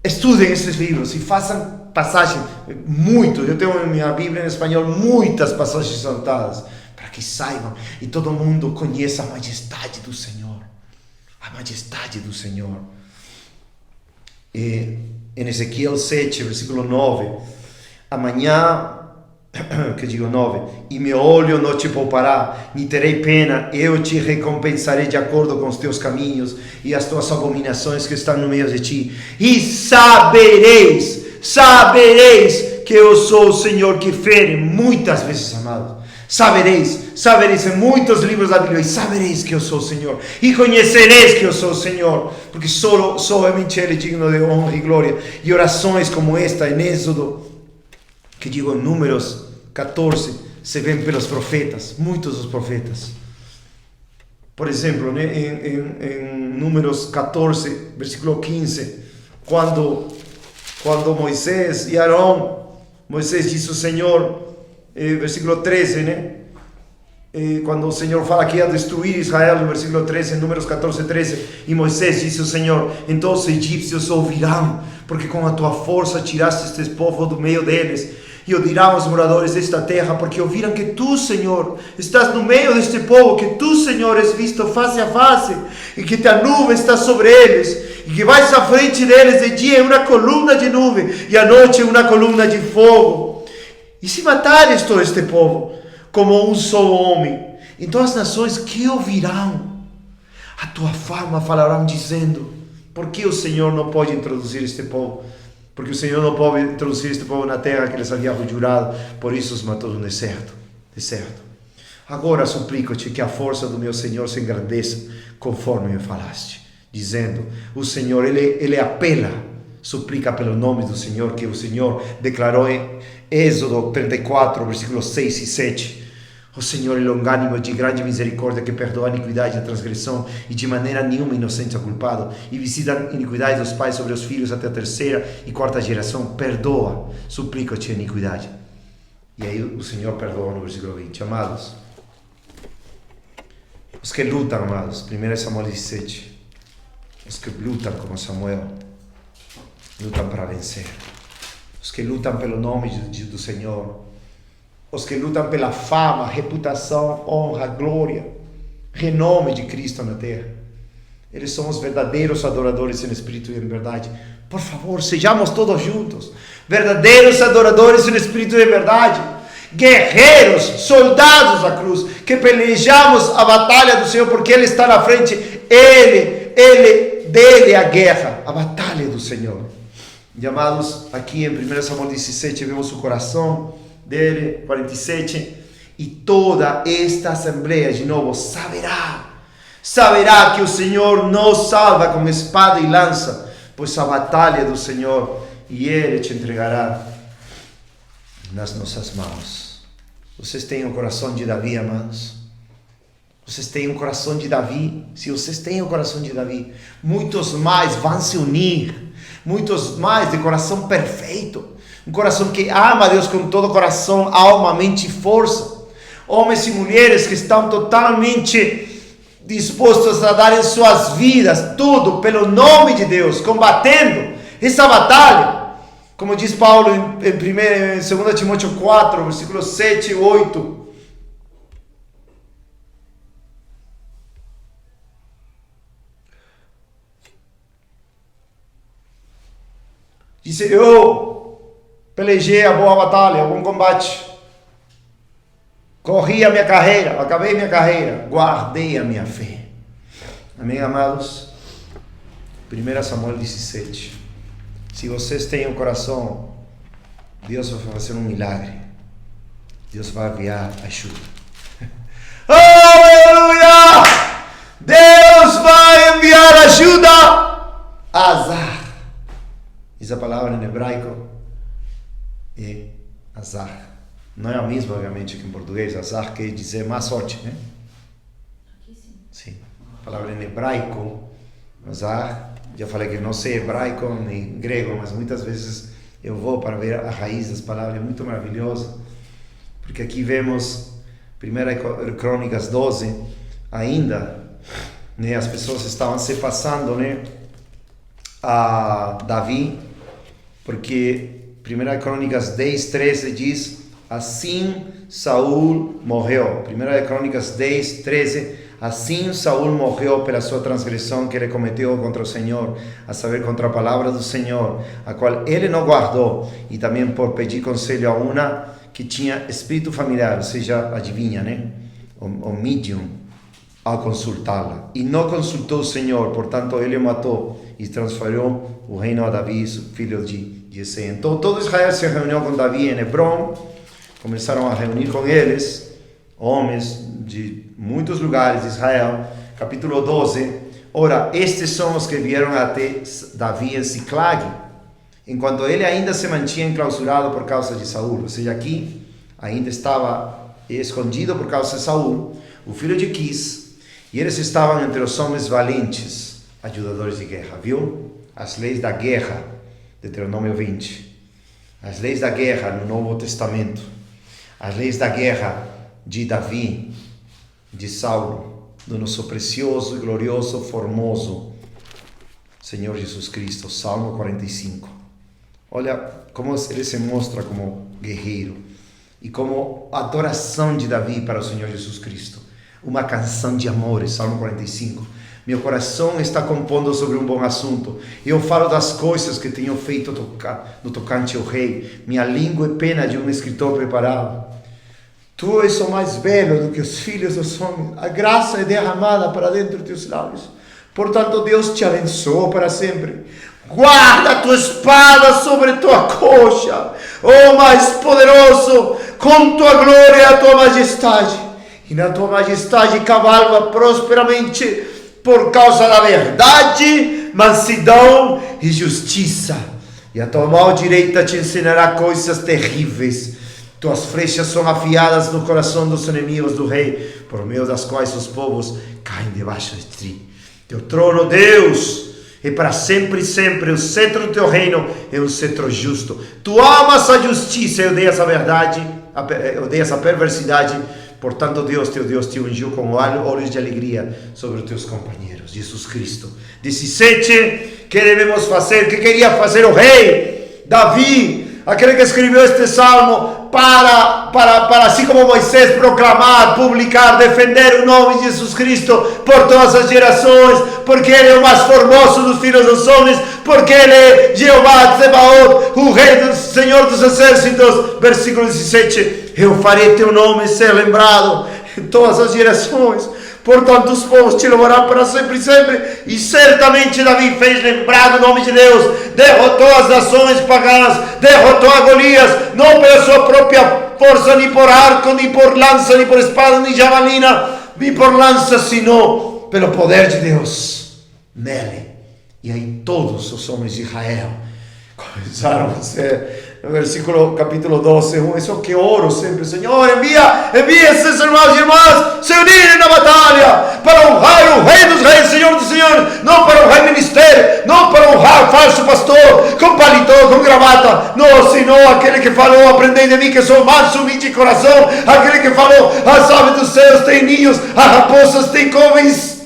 Estudem esses livros e façam passagens, eu tenho em minha Bíblia em espanhol muitas passagens anotadas, para que saibam e todo mundo conheça a majestade do Senhor. A majestade do Senhor. E em Ezequiel 7, versículo 9, amanhã, que digo 9, e meu olho não te poupará, nem terei pena, eu te recompensarei de acordo com os teus caminhos e as tuas abominações que estão no meio de ti, e sabereis que eu sou o Senhor que fere. Muitas vezes, amados, sabereis em muitos livros da Bíblia, e sabereis que eu sou o Senhor, e conhecereis que eu sou o Senhor, porque somente Ele é digno de honra e glória. E orações como esta em Êxodo, que digo em Números 14, se vê pelos profetas, muitos dos profetas. Por exemplo, né, em Números 14, versículo 15, quando Moisés e Arão, Moisés disse ao Senhor, versículo 13, né? Quando o Senhor fala que ia destruir Israel, no versículo 13, em Números 14, 13, e Moisés disse ao Senhor: então os egípcios ouvirão, porque com a tua força tiraste este povo do meio deles, e ouvirão os moradores desta terra, porque ouviram que tu, Senhor, estás no meio deste povo, que tu, Senhor, és visto face a face, e que a nuvem está sobre eles, e que vais à frente deles de dia em uma coluna de nuvem, e à noite em uma coluna de fogo. E se matares todo este povo, como um só homem, então as nações que ouvirão a tua fama falarão, dizendo: por que o Senhor não pode introduzir este povo? Porque o Senhor não pode introduzir este povo na terra que eles haviam jurado, por isso os matou no deserto. Agora suplico-te que a força do meu Senhor se engrandeça, conforme me falaste, dizendo: o Senhor, ele apela, suplica pelo nome do Senhor, que o Senhor declarou em Êxodo 34, versículos 6 e 7. O Senhor é longânimo, de grande misericórdia, que perdoa a iniquidade e a transgressão, e de maneira nenhuma inocente é culpado, e visita a iniquidade dos pais sobre os filhos até a terceira e quarta geração. Perdoa, suplico-te a iniquidade. E aí o Senhor perdoa no versículo 20. Amados, os que lutam, amados, 1 Samuel 17, os que lutam como Samuel, lutam para vencer. Os que lutam pelo nome do Senhor, os que lutam pela fama, reputação, honra, glória, renome de Cristo na terra, eles são os verdadeiros adoradores em espírito e em verdade. Por favor, sejamos todos juntos verdadeiros adoradores em espírito e em verdade, guerreiros, soldados da cruz, que pelejamos a batalha do Senhor, porque Ele está na frente, dele é a guerra, a batalha do Senhor. E amados, aqui em 1 Samuel 17 vemos o coração dele, 47, e toda esta assembleia, de novo, saberá que o Senhor nos salva com espada e lança, pois a batalha é do Senhor, e Ele te entregará nas nossas mãos. Vocês têm o coração de Davi, amados? Vocês têm o coração de Davi? Se vocês têm o coração de Davi, muitos mais vão se unir, muitos mais de coração perfeito, um coração que ama a Deus com todo o coração, alma, mente e força. Homens e mulheres que estão totalmente dispostos a darem suas vidas, tudo pelo nome de Deus, combatendo essa batalha, como diz Paulo em 2 Timóteo 4, versículos 7 e 8. Diz: eu pelejei a boa batalha, o bom combate, corri a minha carreira, acabei minha carreira, guardei a minha fé. Amém, amados? 1 Samuel 17. Se vocês têm um coração, Deus vai fazer um milagre. Deus vai enviar ajuda. Aleluia! Deus vai enviar ajuda. Azar. Essa palavra em hebraico é azar. Não é a mesma, obviamente, que em português. Azar quer dizer má sorte, né? Aqui sim. Sim. A palavra em hebraico, azar, já falei que não sei hebraico nem grego, mas muitas vezes eu vou para ver a raiz das palavras. É muito maravilhoso, porque aqui vemos 1 Crônicas 12, ainda, né, as pessoas estavam se passando, né, a Davi, porque 1 Crônicas 10, 13 diz: assim Saul morreu. 1 Crônicas 10, 13: assim Saul morreu pela sua transgressão que ele cometeu contra o Senhor, a saber, contra a palavra do Senhor, a qual ele não guardou, e também por pedir conselho a uma que tinha espírito familiar, ou seja, adivinha, né? O medium, ao consultá-la. E não consultou o Senhor, portanto ele o matou e transferiu o reino a Davi, filho de Jessé. Então todo Israel se reuniu com Davi em Hebron, começaram a reunir com eles homens de muitos lugares de Israel. Capítulo 12. Ora, estes são os que vieram até Davi em Siclag, enquanto ele ainda se mantinha enclausurado por causa de Saul. Ou seja, aqui ainda estava escondido por causa de Saul, o filho de Quis, e eles estavam entre os homens valentes, ajudadores de guerra. Viu? As leis da guerra, Deuteronômio 20. As leis da guerra no Novo Testamento. As leis da guerra de Davi, de Saulo, do nosso precioso, glorioso, formoso Senhor Jesus Cristo. Salmo 45. Olha como ele se mostra como guerreiro e como adoração de Davi para o Senhor Jesus Cristo. Uma canção de amores, Salmo 45. Meu coração está compondo sobre um bom assunto. Eu falo das coisas que tenho feito no tocante ao rei. Minha língua é pena de um escritor preparado. Tu és o mais belo do que os filhos dos homens. A graça é derramada para dentro de teus lábios. Portanto, Deus te abençoe para sempre. Guarda a tua espada sobre tua coxa, ó mais poderoso, com tua glória e a tua majestade. E na tua majestade cavalga prosperamente por causa da verdade, mansidão e justiça. E a tua mão direita te ensinará coisas terríveis. Tuas flechas são afiadas no coração dos inimigos do rei, por meio das quais os povos caem debaixo de ti. Teu trono, Deus, é para sempre e sempre. O cetro do teu reino é um cetro justo. Tu amas a justiça e odeias a verdade, odeias a perversidade. Portanto, Deus, teu Deus, te ungiu com olhos de alegria sobre os teus companheiros. Jesus Cristo. 17. Que devemos fazer? Que queria fazer o rei Davi, aquele que escreveu este salmo, para assim como Moisés, proclamar, publicar, defender o nome de Jesus Cristo por todas as gerações, porque Ele é o mais formoso dos filhos dos homens, porque Ele é Jeová Tsebaot, o Rei do Senhor dos Exércitos. Versículo 17. Eu farei teu nome ser lembrado em todas as gerações. Portanto, os povos te louvarão para sempre e sempre. E certamente Davi fez lembrar do nome de Deus. Derrotou as nações pagãs. Derrotou a Golias. Não pela sua própria força, nem por arco, nem por lança, nem por espada, nem javelina, nem por lança, senão pelo poder de Deus nele. E aí todos os homens de Israel começaram a ser... No versículo capítulo 12, isso que oro sempre, Senhor, envia esses irmãos e irmãs se unirem na batalha para honrar o Rei dos Reis, Senhor dos Senhores, não para honrar o ministério, não para honrar o falso pastor com paletó, com gravata, não, senão aquele que falou, aprendei de mim que sou manso, humilde de coração, aquele que falou, as aves dos céus têm ninhos, as raposas têm covens,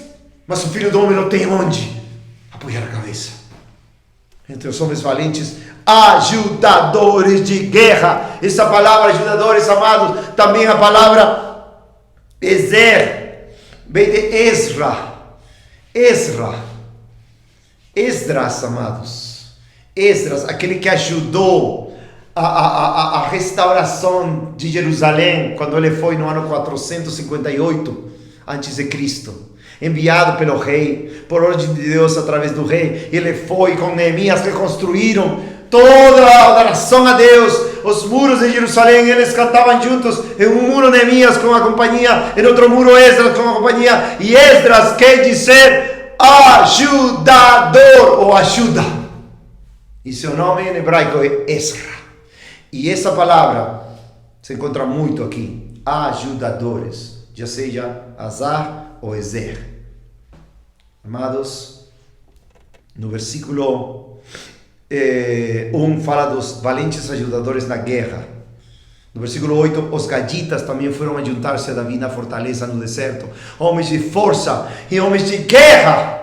mas o filho do homem não tem onde apoiar a cabeça. entre os homens valentes, ajudadores de guerra. Essa palavra ajudadores, amados, também a palavra Ezer, vem de Esdras, amados. Esdras, aquele que ajudou a restauração de Jerusalém, quando ele foi no ano 458 a.C., enviado pelo rei, por ordem de Deus através do rei. Ele foi com Neemias, reconstruíram toda a adoração a Deus, os muros de Jerusalém. Eles cantavam juntos, em um muro Neemias com a companhia, em outro muro Esdras com a companhia, e Esdras quer dizer ajudador ou ajuda, e seu nome em hebraico é Ezra. E essa palavra se encontra muito aqui, ajudadores, já seja Azar ou Ezer. Amados, no versículo 1 fala dos valentes ajudadores na guerra. No versículo 8, os gaditas também foram a juntar-se a Davi na fortaleza no deserto. Homens de força e homens de guerra,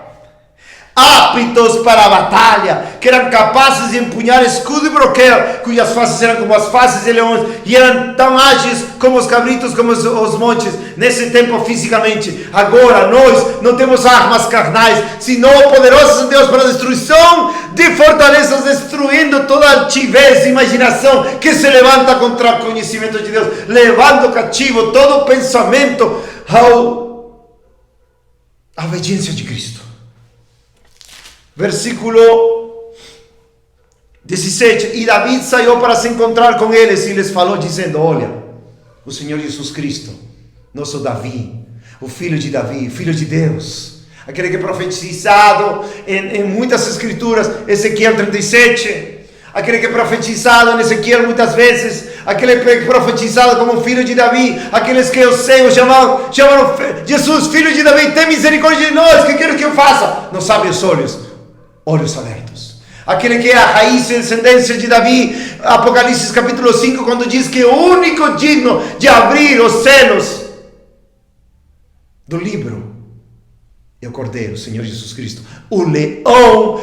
aptos para a batalha, que eram capazes de empunhar escudo e broquel, cujas faces eram como as faces de leões, e eram tão ágeis como os cabritos, como os montes, nesse tempo fisicamente. Agora nós não temos armas carnais, senão poderosos em Deus para a destruição de fortalezas, destruindo toda altivez e imaginação que se levanta contra o conhecimento de Deus, levando cativo todo pensamento à obediência de Cristo. Versículo 17, e Davi saiu para se encontrar com eles e lhes falou dizendo: olha, o Senhor Jesus Cristo, nosso Davi, o filho de Davi, filho de Deus, aquele que é profetizado em muitas escrituras, Ezequiel 37, aquele que é profetizado em Ezequiel muitas vezes, aquele que é profetizado como filho de Davi, aqueles que os céus chamaram Jesus, filho de Davi, tem misericórdia de nós, que quer que eu faça? Não sabe os olhos abertos. Aquele que é a raiz e descendência de Davi, Apocalipse capítulo 5, quando diz que o único digno de abrir os selos do livro é o Cordeiro, o Senhor Jesus Cristo, o leão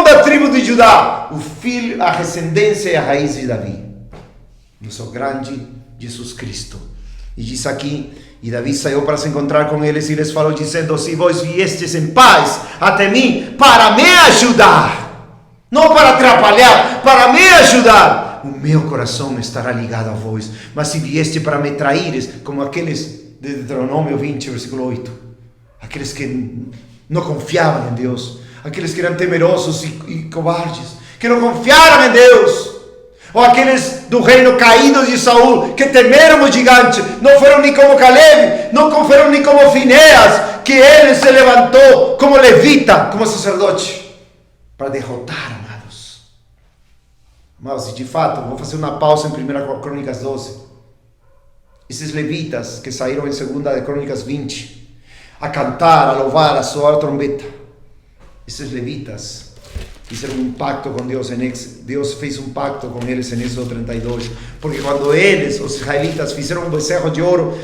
da tribo de Judá, o filho, a descendência e a raiz de Davi, nosso grande Jesus Cristo. E diz aqui: e Davi saiu para se encontrar com eles e lhes falou dizendo: se vós viestes em paz até mim para me ajudar, não para atrapalhar, para me ajudar, o meu coração estará ligado a vós. Mas se vieste para me traíres, como aqueles de Deuteronômio 20, versículo 8, aqueles que não confiavam em Deus, aqueles que eram temerosos e covardes, que não confiaram em Deus, ou aqueles do reino caído de Saul, que temeram o gigante, não foram nem como Caleb, não foram nem como Fineas, que ele se levantou como levita, como sacerdote, para derrotar, amados. Mas de fato, vou fazer uma pausa em 1 Crônicas 12. Esses levitas que saíram em 2 Crônicas 20, a cantar, a louvar, a soar a trombeta, esses levitas fizeram um pacto com Deus. Deus fez um pacto com eles em Êxodo 32, porque quando eles, os israelitas, fizeram um becerro de ouro,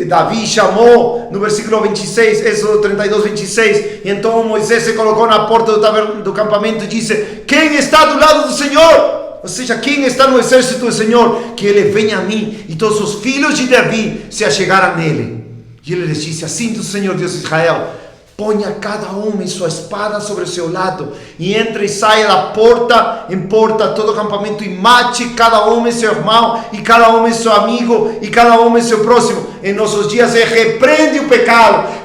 Davi chamou no versículo 26, Êxodo 32, 26, e então Moisés se colocou na porta do campamento e disse: quem está do lado do Senhor? Ou seja, quem está no exército do Senhor? Que ele venha a mim. E todos os filhos de Davi se achegaram nele. E ele lhes disse: assim diz o Senhor Deus de Israel: ponha cada homem sua espada sobre o seu lado, e entre e saia da porta em porta todo o campamento, e mate cada homem seu irmão, e cada homem seu amigo, e cada homem seu próximo. Em nossos dias repreende o pecado,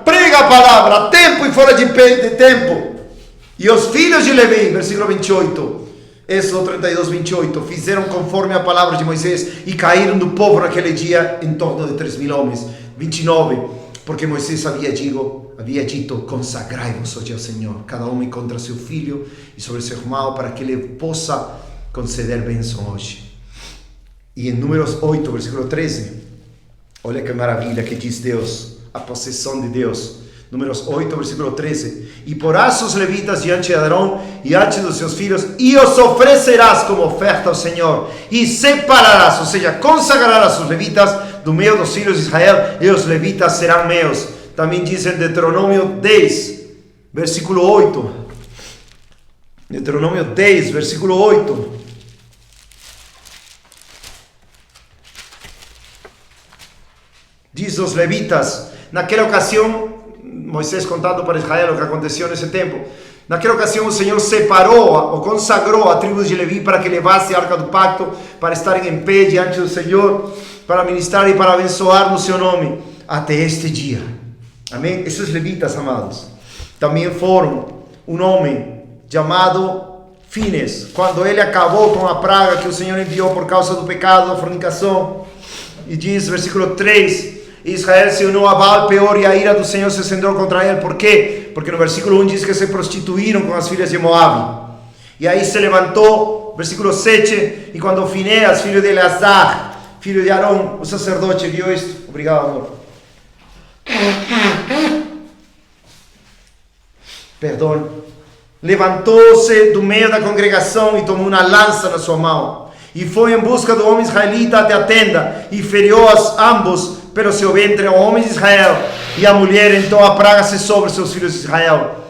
prega a palavra a tempo e fora de tempo. E os filhos de Levi, versículo 28, Êxodo 32, 28, fizeram conforme a palavra de Moisés, e caíram do povo naquele dia em torno de 3.000 homens. 29, porque Moisés havia dito: consagrai-vos hoje ao Senhor, cada homem contra seu filho e sobre seu irmão, para que ele possa conceder bênção hoje. E em Números 8, versículo 13, olha que maravilha que diz Deus, a possessão de Deus. Números 8, versículo 13: e porás os levitas diante de Arão e diante dos seus filhos, e os oferecerás como oferta ao Senhor, e separarás, ou seja, consagrarás os levitas do meio dos filhos de Israel, e os levitas serão meus. Também diz em Deuteronômio 10, versículo 8: Deuteronômio 10, versículo 8. Diz os levitas, naquela ocasião, Moisés contando para Israel o que aconteceu nesse tempo. Naquela ocasião o Senhor separou ou consagrou a tribo de Levi para que levasse a arca do pacto, para estarem em pé diante do Senhor, para ministrar e para abençoar no seu nome, até este dia. Amém? Esses levitas, amados, também foram um homem chamado Fines, quando ele acabou com a praga que o Senhor enviou por causa do pecado da fornicação. E diz, versículo 3, Israel se uniu a Baal Peor e a ira do Senhor se acendeu contra ele. Por quê? Porque no versículo 1 diz que se prostituíram com as filhas de Moabe. E aí se levantou, versículo 7, e quando Fineas, filho de Eleazar, filho de Arão, o sacerdote, viu isto. Obrigado, amor. Perdão. Levantou-se do meio da congregação e tomou uma lança na sua mão. E foi em busca do homem israelita até a tenda, e feriu-os ambos pelo seu ventre, o homem de Israel e a mulher. Então a praga cessou sobre seus filhos de Israel.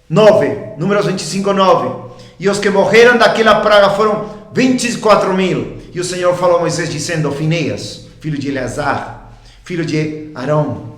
9, Números 25, 9. E os que morreram daquela praga foram 24.000. E o Senhor falou a Moisés dizendo, Fineas, filho de Eleazar, filho de Arão,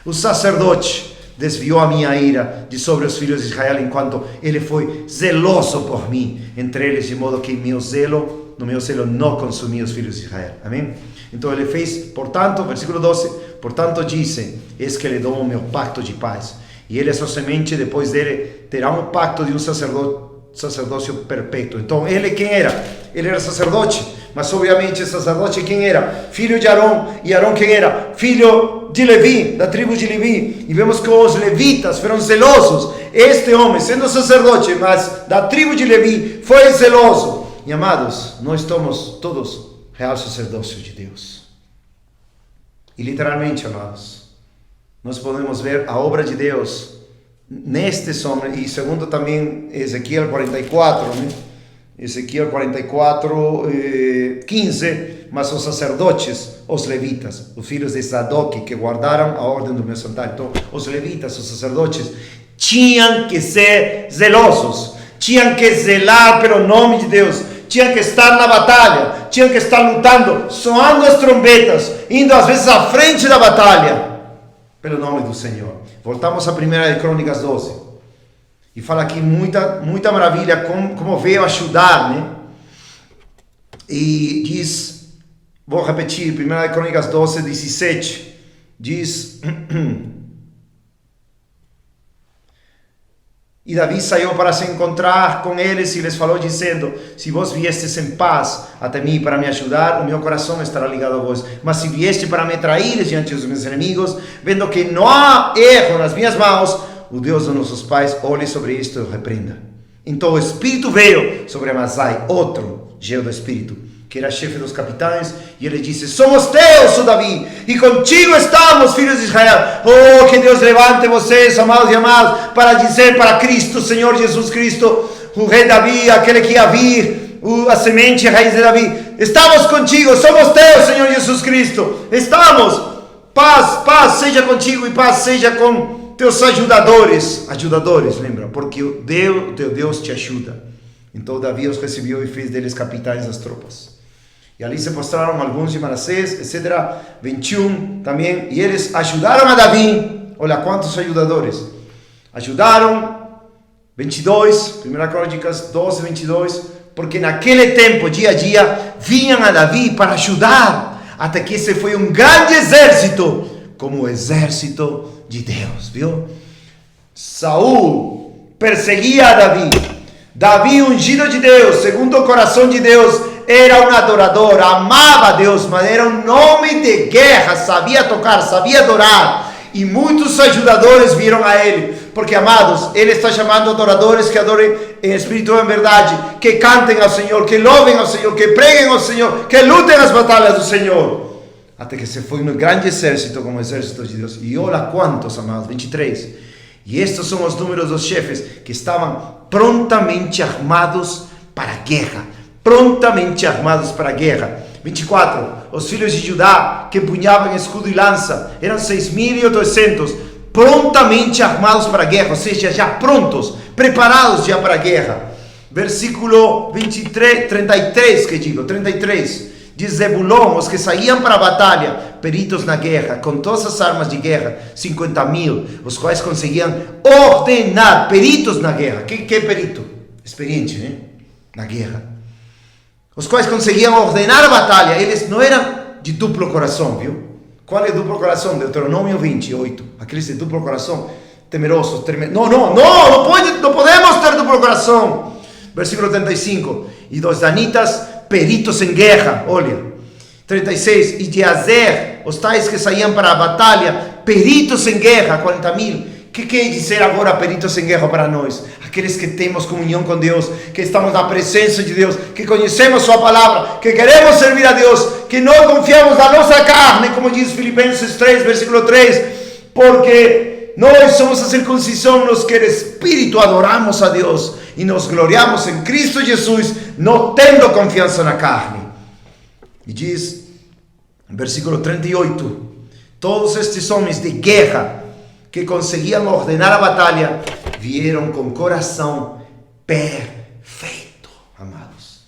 o sacerdote, desviou a minha ira de sobre os filhos de Israel, enquanto ele foi zeloso por mim entre eles, de modo que no meu zelo não consumi os filhos de Israel. Amém? Então ele fez, portanto, versículo 12, portanto disse, eis que lhe dou o meu pacto de paz, e ele é sua semente, depois dele terá um pacto de um sacerdócio perpétuo. Então ele quem era? Ele era sacerdote, mas obviamente sacerdote quem era? Filho de Arão, e Arão quem era? Filho de Levi, da tribo de Levi. E vemos que os levitas foram zelosos. Este homem, sendo sacerdote, mas da tribo de Levi, foi zeloso. E amados, nós somos todos real sacerdócio de Deus. E literalmente, amados, nós podemos ver a obra de Deus neste homem. E segundo também Ezequiel 44, né? Ezequiel 44, 15, mas os sacerdotes, os levitas, os filhos de Zadok, que guardaram a ordem do meu santuário. Então, os levitas, os sacerdotes, tinham que ser zelosos, tinham que zelar pelo nome de Deus, tinham que estar na batalha, tinham que estar lutando, soando as trombetas, indo às vezes à frente da batalha, pelo nome do Senhor. Voltamos a 1 Crônicas 12. E fala aqui muita maravilha, como veio ajudar, né? E diz, vou repetir, 1 Crônicas 12, 17, diz... E Davi saiu para se encontrar com eles e lhes falou dizendo, se vós viestes em paz até mim para me ajudar, o meu coração estará ligado a vós. Mas se vieste para me trair diante dos meus inimigos, vendo que não há erro nas minhas mãos, o Deus dos nossos pais olhe sobre isto e o repreenda. Então o Espírito veio sobre Amazai, outro cheio do Espírito, que era chefe dos capitães, e ele disse, somos teus, ó Davi, e contigo estamos, filhos de Israel. Oh, que Deus levante vocês, amados e amadas, para dizer para Cristo, Senhor Jesus Cristo, o rei Davi, aquele que ia vir, a semente e a raiz de Davi, estamos contigo, somos teus, Senhor Jesus Cristo, estamos, paz seja contigo e paz seja com teus ajudadores, lembra, porque o teu Deus te ajuda. Então Davi os recebeu e fez deles capitães das tropas. E ali se mostraram alguns de Manassés, etc. 21 também. E eles ajudaram a Davi. Olha quantos ajudadores. Ajudaram. 22. 1 Crônicas 12, 22. Porque naquele tempo, dia a dia, vinham a Davi para ajudar. Até que esse foi um grande exército. Como o exército de Deus. Viu? Saul perseguia a Davi. Davi, ungido de Deus, segundo o coração de Deus, era um adorador, amava a Deus, mas era um homem de guerra, sabia tocar, sabia adorar. E muitos ajudadores viram a ele, porque, amados, ele está chamando adoradores que adorem em espírito e em verdade, que cantem ao Senhor, que louvem ao Senhor, que preguem ao Senhor, que lutem as batalhas do Senhor. Até que se foi um grande exército como o exército de Deus. E olha quantos, amados, 23. E estes são os números dos chefes que estavam prontamente armados para a guerra. Prontamente armados para a guerra. 24. Os filhos de Judá que empunhavam escudo e lança eram 6.800. Prontamente armados para a guerra, ou seja, já prontos, preparados já para a guerra. versículo 23, 33, que digo, 33. De Zebulon, os que saíam para a batalha, peritos na guerra, com todas as armas de guerra, 50,000, os quais conseguiam ordenar, peritos na guerra. Que é perito? Experiente, né? Na guerra. Os quais conseguiam ordenar a batalha. Eles não eram de duplo coração, viu? Qual é o duplo coração? Deuteronômio 28. Aqueles de duplo coração, temerosos, Não podemos ter duplo coração. Versículo 35. E dos danitas, peritos em guerra, olha. 36. E de Azer, os tais que saíam para a batalha, peritos em guerra, 40,000. O que quer dizer agora peritos em guerra para nós? Aqueles que temos comunhão com Deus, que estamos na presença de Deus, que conhecemos sua palavra, que queremos servir a Deus, que não confiamos na nossa carne, como diz Filipenses 3, versículo 3, porque nós somos a circuncisão, nos que el Espírito adoramos a Deus e nos gloriamos em Cristo Jesus, não tendo confiança na carne. E diz, versículo 38, todos estes homens de guerra que conseguiam ordenar a batalha, vieram com coração perfeito, amados,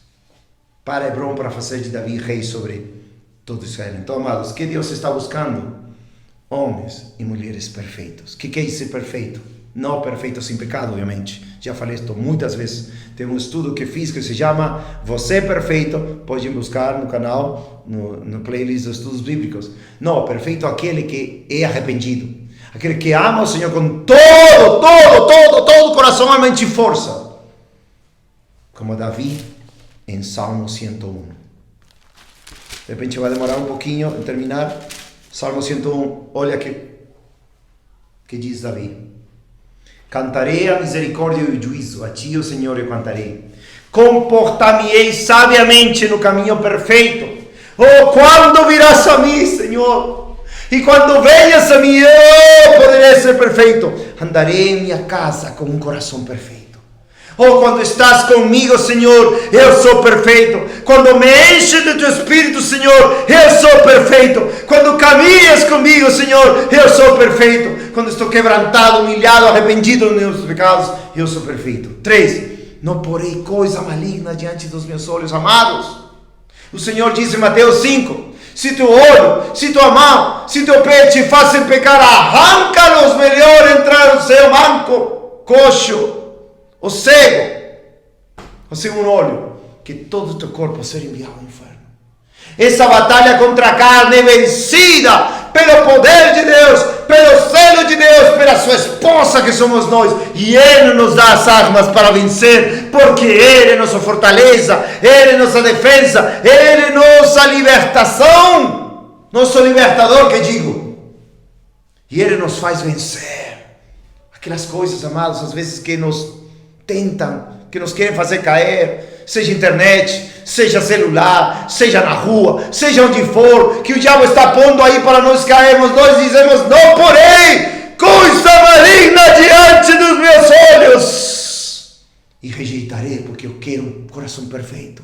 para Hebron, para fazer de Davi rei sobre todo Israel. Então, amados, que Deus está buscando? Homens e mulheres perfeitos. O que é ser perfeito? Não perfeito sem pecado, obviamente. Já falei isso muitas vezes. Tem um estudo que fiz que se chama Você é Perfeito. Podem buscar no canal, no playlist dos estudos bíblicos. Não, perfeito é aquele que é arrependido. Aquele que ama o Senhor com todo o coração, a mente e força. Como Davi em Salmo 101. De repente vai demorar um pouquinho a terminar. Salmo 101, olha que diz Davi. Cantarei a misericórdia e o juízo, a ti, o Senhor, eu cantarei. Comportar-me-ei sabiamente no caminho perfeito. Oh, quando virás a mim, Senhor? E quando venhas a mim, eu poderei ser perfeito. Andarei em minha casa com um coração perfeito. Oh, quando estás comigo, Senhor, eu sou perfeito. Quando me enches do teu Espírito, Senhor, eu sou perfeito. Quando caminhas comigo, Senhor, eu sou perfeito. Quando estou quebrantado, humilhado, arrependido dos meus pecados, eu sou perfeito. 3. Não porei coisa maligna diante dos meus olhos, amados. O Senhor diz em Mateus 5, se teu olho, se tua mão, se teu pé te fazem pecar, arranca-los, melhor entrar no céu manco, coxo, o cego, ou sem um olho, que todo o teu corpo seja enviado ao inferno. Essa batalha contra a carne é vencida pelo poder de Deus, pelo selo de Deus, pela sua esposa que somos nós. E Ele nos dá as armas para vencer, porque Ele é nossa fortaleza, Ele é nossa defesa, Ele é nossa libertação, nosso libertador, que digo. E Ele nos faz vencer aquelas coisas, amados, às vezes que nos tentam, que nos querem fazer cair, seja internet, seja celular, seja na rua, seja onde for, que o diabo está pondo aí para nós cairmos. Nós dizemos, não porém coisa maligna diante dos meus olhos, e rejeitarei, porque eu quero um coração perfeito.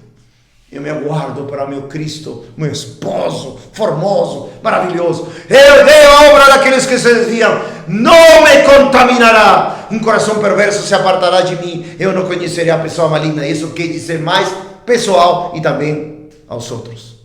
Eu me aguardo para o meu Cristo, meu esposo, formoso, maravilhoso. Eu dei a obra daqueles que se desviam, não me contaminará. Um coração perverso se apartará de mim. Eu não conhecerei a pessoa maligna. Isso quer dizer mais pessoal e também aos outros.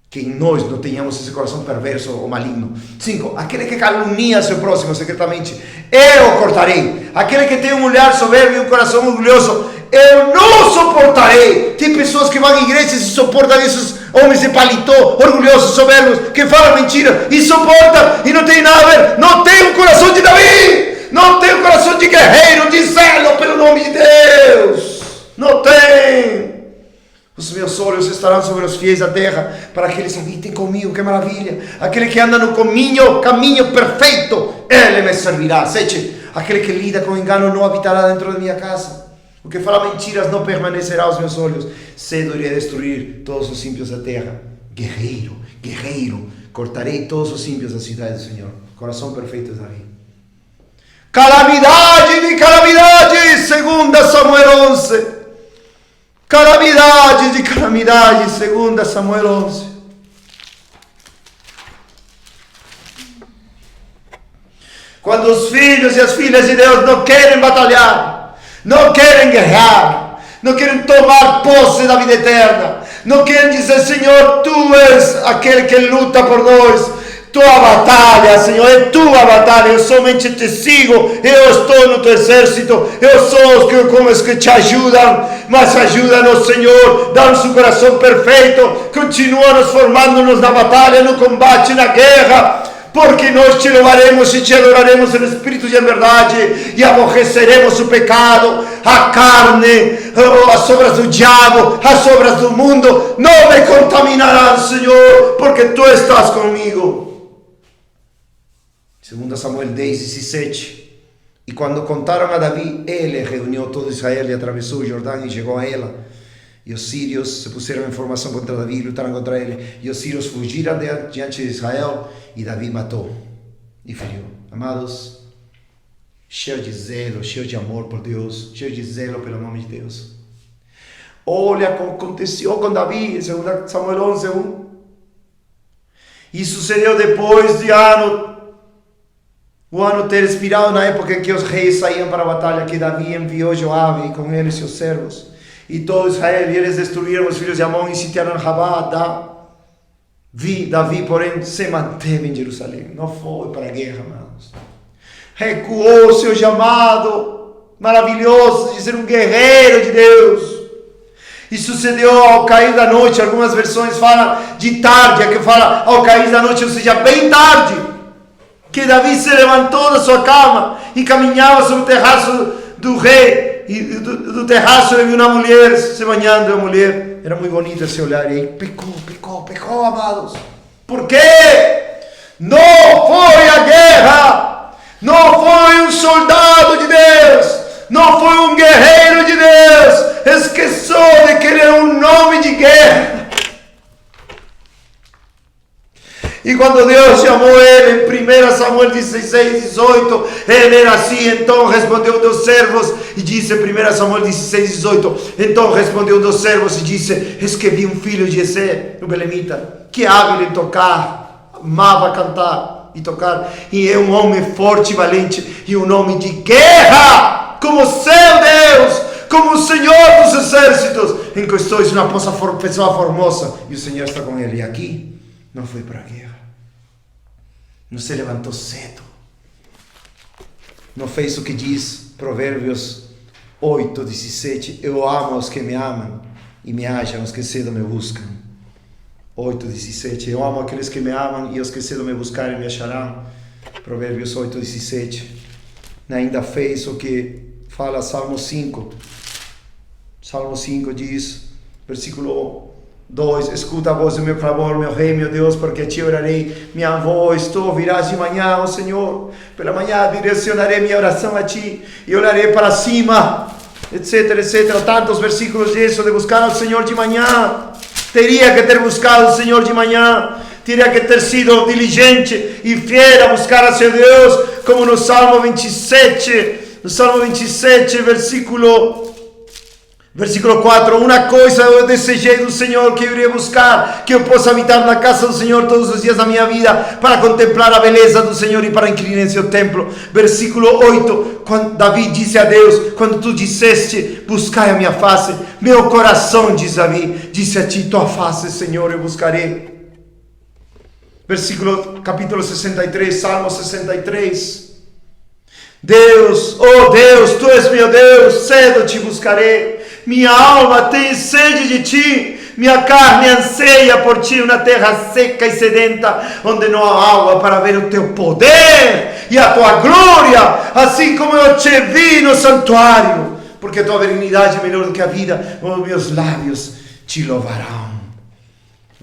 Que nós não tenhamos esse coração perverso ou maligno. 5. Aquele que calunia seu próximo secretamente, eu o cortarei. Aquele que tem um olhar soberbo e um coração orgulhoso, eu não suportarei. Tem pessoas que vão à igreja e se suportam esses homens de paletó, orgulhosos, soberbos, que falam mentira e suportam e não tem nada a ver. Não tem um coração de Davi, não tem um coração de guerreiro, de zelo pelo nome de Deus. Não tem. Os meus olhos estarão sobre os fiéis da terra, para que eles habitem comigo. Que maravilha! Aquele que anda no caminho perfeito, ele me servirá. 7. Aquele que lida com engano não habitará dentro da minha casa. O que fala mentiras não permanecerá aos meus olhos. Cedo irei destruir todos os ímpios da terra. Guerreiro, cortarei todos os ímpios da cidade do Senhor. Coração perfeito de Davi. Calamidade de calamidade, 2 Samuel 11. Calamidade de calamidade, 2 Samuel 11. Quando os filhos e as filhas de Deus não querem batalhar, não querem guerrear, não querem tomar posse da vida eterna, não querem dizer: Senhor, Tu és aquele que luta por nós. Tua batalha, Senhor, é Tua batalha, eu somente Te sigo, eu estou no Teu exército, eu sou os que Te ajudam, mas ajuda-nos, Senhor, dá-nos um coração perfeito, continua-nos formando-nos na batalha, no combate, na guerra, porque nós Te louvaremos e Te adoraremos em espírito e em verdade, e aborreceremos o pecado, a carne, as obras do diabo, as obras do mundo, não me contaminarão, Senhor, porque Tu estás comigo. 2 Samuel 10, 17. E quando contaram a Davi, ele reuniu todo Israel e atravessou o Jordão e chegou a ela. E os sírios se puseram em formação contra Davi e lutaram contra ele. E os sírios fugiram diante de Israel e Davi matou e feriu. Amados, cheio de zelo, cheio de amor por Deus, cheio de zelo pelo nome de Deus. Olha como aconteceu com Davi em 2 Samuel 11, 1. E sucedeu depois de o ano ter expirado, na época em que os reis saíam para a batalha, que Davi enviou Joabe e com ele seus servos e todo Israel, e eles destruíram os filhos de Amon e sitiaram Rabá. Davi, porém, se manteve em Jerusalém, não foi para a guerra, amados. Recuou o seu chamado maravilhoso de ser um guerreiro de Deus. E sucedeu ao cair da noite, algumas versões falam de tarde, que fala ao cair da noite, ou seja, bem tarde, que Davi se levantou da sua cama e caminhava sobre o terraço do rei, e do terraço ele viu uma mulher se banhando. A mulher era muito bonita esse olhar, e aí pecou, amados. Por quê? Não foi a guerra, não foi um soldado de Deus, não foi um guerreiro de Deus, esqueceu de que ele era um nome de guerra. E quando Deus chamou ele, em 1 Samuel 16, 18, ele era assim. Então respondeu dos servos e disse, 1 Samuel 16, 18, então respondeu dos servos e disse: eis que vi um filho de Jessé, o belemita, que é hábil em tocar, amava cantar e tocar, e é um homem forte e valente, e um nome de guerra, como seu Deus, como o Senhor dos exércitos. Encostou-se uma pessoa formosa, e o Senhor está com ele. E aqui não foi para a guerra, não se levantou cedo, não fez o que diz Provérbios 8, 17, eu amo os que me amam e me acham os que cedo me buscam. 8, 17, eu amo aqueles que me amam e os que cedo me buscarem me acharão. Provérbios 8, 17. Ainda fez o que fala Salmo 5. Salmo 5 diz, versículo 2, escuta a voz do meu clamor, meu rei, meu Deus, porque a ti orarei. Minha voz tu ouvirás de manhã, ó Senhor. Pela manhã direcionarei minha oração a ti e olharei para cima, etc, etc. Tantos versículos disso, de buscar ao Senhor de manhã. Teria que ter buscado o Senhor de manhã, teria que ter sido diligente e fiel a buscar a seu Deus, como no Salmo 27, versículo 4, uma coisa eu desejei do Senhor, que eu iria buscar, que eu possa habitar na casa do Senhor todos os dias da minha vida, para contemplar a beleza do Senhor e para inclinar em seu templo. Versículo 8, quando Davi disse a Deus, quando tu disseste, buscai a minha face, meu coração, diz Davi, disse a ti, tua face, Senhor, eu buscarei. Capítulo 63, Salmo 63, Deus, oh Deus, tu és meu Deus, cedo te buscarei. Minha alma tem sede de ti, minha carne anseia por ti, uma terra seca e sedenta, onde não há água, para ver o teu poder e a tua glória, assim como eu te vi no santuário, porque a tua benignidade é melhor do que a vida, os meus lábios te louvarão.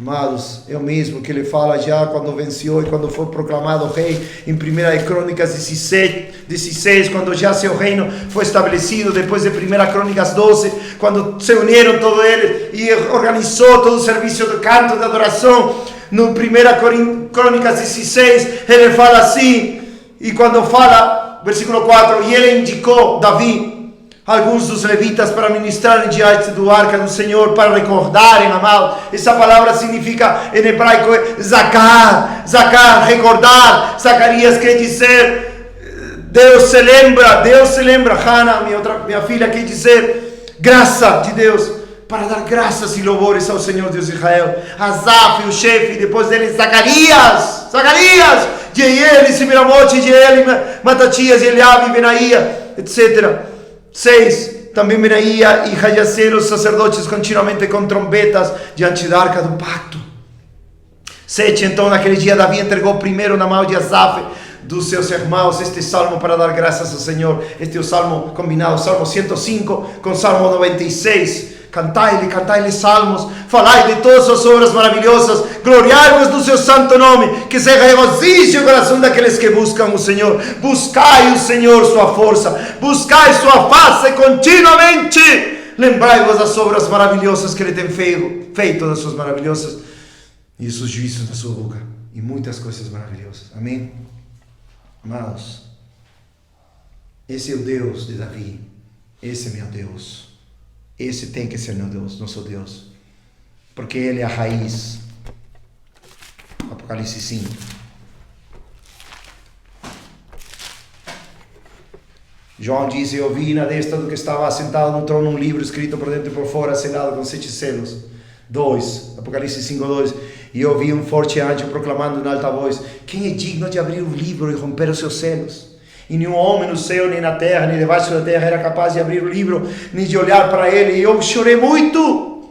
Amados, é o mesmo que ele fala já quando venceu e quando foi proclamado rei em 1 Crônicas 16, quando já seu reino foi estabelecido, depois de 1 Crônicas 12, quando se uniram todos eles e organizou todo o serviço de canto, de adoração. No 1 Crônicas 16, ele fala assim, e quando fala, versículo 4, e ele indicou Davi alguns dos levitas para ministrarem diante do arca do Senhor, para recordarem, amado. Essa palavra significa em hebraico zakar, recordar. Zacarias quer dizer Deus se lembra. Hannah, minha filha, quer dizer graça de Deus, para dar graças e louvores ao Senhor Deus de Israel. Asaf, o chefe, depois dele Zacarias, Jeiel, Simiramot, Jeiel, Matatias, Eliabe, Benaía, etc. 6. Também Benaía e Jaiacel, os sacerdotes, continuamente com trombetas, diante da arca do pacto. 7. Então, naquele dia, Davi entregou primeiro na mão de Asaf, dos seus irmãos, este salmo para dar graças ao Senhor. Este é o salmo combinado, Salmo 105 com Salmo 96. Cantai-lhe salmos, falai de todas as obras maravilhosas, gloriai-vos do seu santo nome, que seja regozijo o coração daqueles que buscam o Senhor. Buscai o Senhor, sua força, buscai sua face continuamente. Lembrai-vos das obras maravilhosas que Ele tem feito, das suas maravilhosas, e os juízos da sua boca, e muitas coisas maravilhosas. Amém? Amados, esse é o Deus de Davi, esse é meu Deus. Esse tem que ser meu Deus, nosso Deus, porque Ele é a raiz. Apocalipse 5. João diz: eu vi na destra do que estava assentado no trono um livro escrito por dentro e por fora, selado com 7 selos. 2. Apocalipse 5, 2. E eu vi um forte anjo proclamando em alta voz: quem é digno de abrir o livro e romper os seus selos? E nenhum homem no céu, nem na terra, nem debaixo da terra era capaz de abrir o livro, nem de olhar para ele. E eu chorei muito,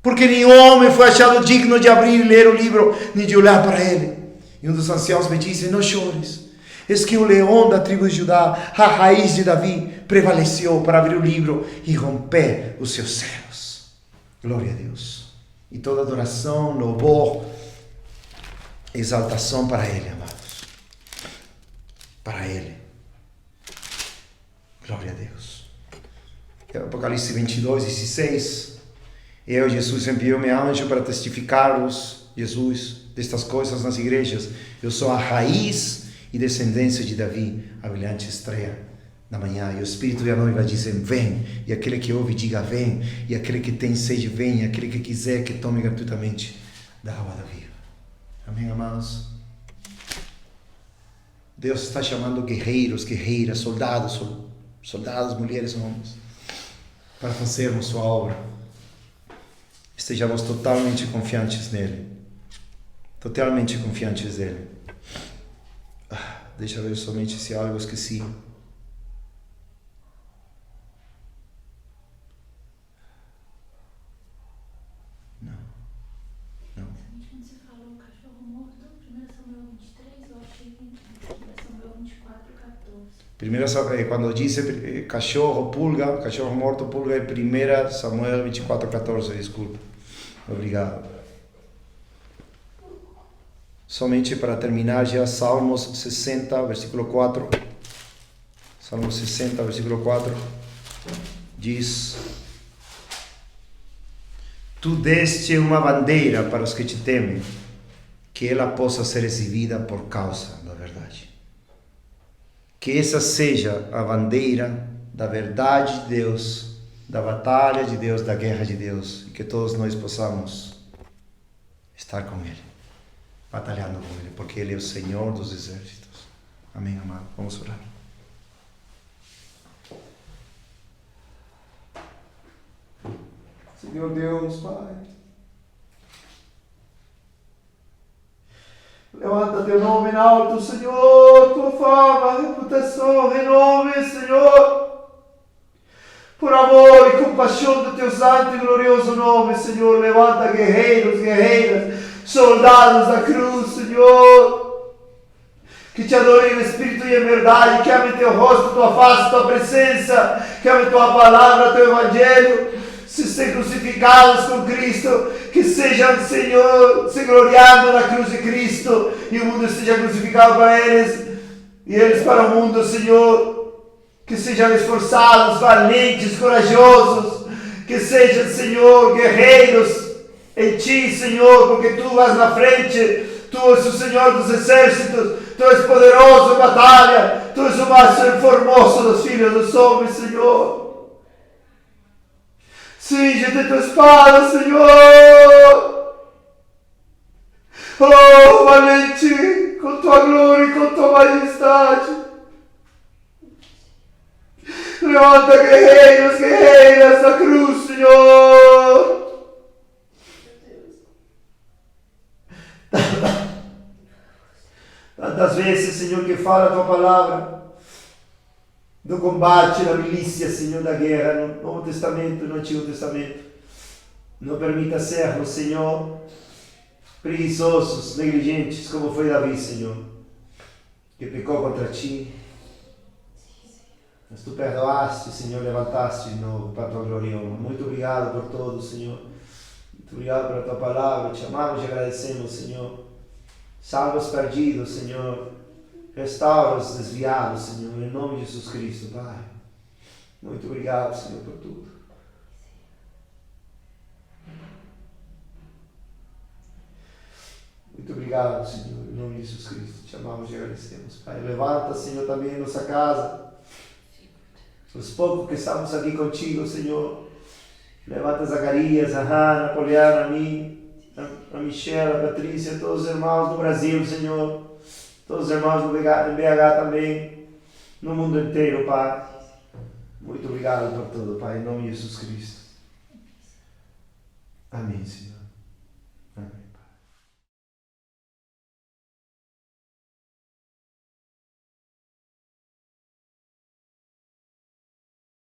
porque nenhum homem foi achado digno de abrir e ler o livro, nem de olhar para ele. E um dos anciãos me disse: não chores, eis que o leão da tribo de Judá, a raiz de Davi, prevaleceu para abrir o livro e romper os seus selos. Glória a Deus. E toda adoração, louvor, exaltação para Ele, amados. Para Ele. Glória a Deus. Apocalipse 22, 16. Eu, Jesus, enviou meu anjo para testificar-vos, Jesus, destas coisas nas igrejas. Eu sou a raiz e descendência de Davi, a brilhante estrela da manhã. E o Espírito e a noiva dizem: vem. E aquele que ouve, diga: vem. E aquele que tem sede, vem. E aquele que quiser, que tome gratuitamente da água da vida. Amém, amados? Deus está chamando guerreiros, guerreiras, soldados, mulheres e homens, para fazermos sua obra. Estejamos totalmente confiantes nele. Totalmente confiantes nele. Deixa eu ver somente se algo esqueci. Primeira, quando diz cachorro morto, pulga, é 1 Samuel 24:14, desculpa. Obrigado. Somente para terminar já, Salmos 60, versículo 4. Salmos 60, versículo 4, diz: tu deste uma bandeira para os que te temem, que ela possa ser exibida por causa da verdade. Que essa seja a bandeira da verdade de Deus, da batalha de Deus, da guerra de Deus, e que todos nós possamos estar com Ele, batalhando com Ele, porque Ele é o Senhor dos exércitos. Amém, amado? Vamos orar. Senhor Deus, Pai, levanta teu nome em alto, Senhor, tua fama, reputação, renome, Senhor, por amor e compaixão do teu santo e glorioso nome, Senhor. Levanta guerreiros, guerreiras, soldados da cruz, Senhor, que te adorem em espírito e em verdade, que amem teu rosto, tua face, tua presença, que amem tua palavra, teu evangelho, se sejam crucificados com Cristo, que sejam, Senhor, se gloriando na cruz de Cristo, e o mundo seja crucificado para eles, e eles para o mundo, Senhor, que sejam esforçados, valentes, corajosos, que sejam, Senhor, guerreiros em Ti, Senhor, porque Tu vas na frente, Tu és o Senhor dos exércitos, Tu és poderoso em batalha, Tu és o mais formoso dos filhos dos homens, Senhor. Cinge-te tua espada, Senhor. Oh, valente, com tua glória e com tua majestade. levanta guerreiros, guerreiras na cruz, Senhor. Tantas vezes, Senhor, que fala a tua palavra do combate, da milícia, Senhor, da guerra, no Novo Testamento e no Antigo Testamento. Não permita sermos, Senhor, preguiçosos, negligentes, como foi Davi, Senhor, que pecou contra ti. Mas tu perdoaste, Senhor, levantaste de novo para a tua glória e honra. Muito obrigado por tudo, Senhor. Muito obrigado pela tua palavra. Te amamos e agradecemos, Senhor. Salva os perdidos, Senhor. Restaura os desviados, Senhor. Em nome de Jesus Cristo, Pai. Muito obrigado, Senhor, por tudo. Muito obrigado, Senhor. Em nome de Jesus Cristo. Te amamos e agradecemos, Pai. Levanta, Senhor, também nossa casa. Os poucos que estamos aqui contigo, Senhor. Levanta Zacarias, a Hannah, a Poliana, a mim, a Michelle, a Patrícia, todos os irmãos no Brasil, Senhor. Todos os irmãos no BH também. No mundo inteiro, Pai. Muito obrigado por tudo, Pai. Em nome de Jesus Cristo. Amém, Senhor. Amém.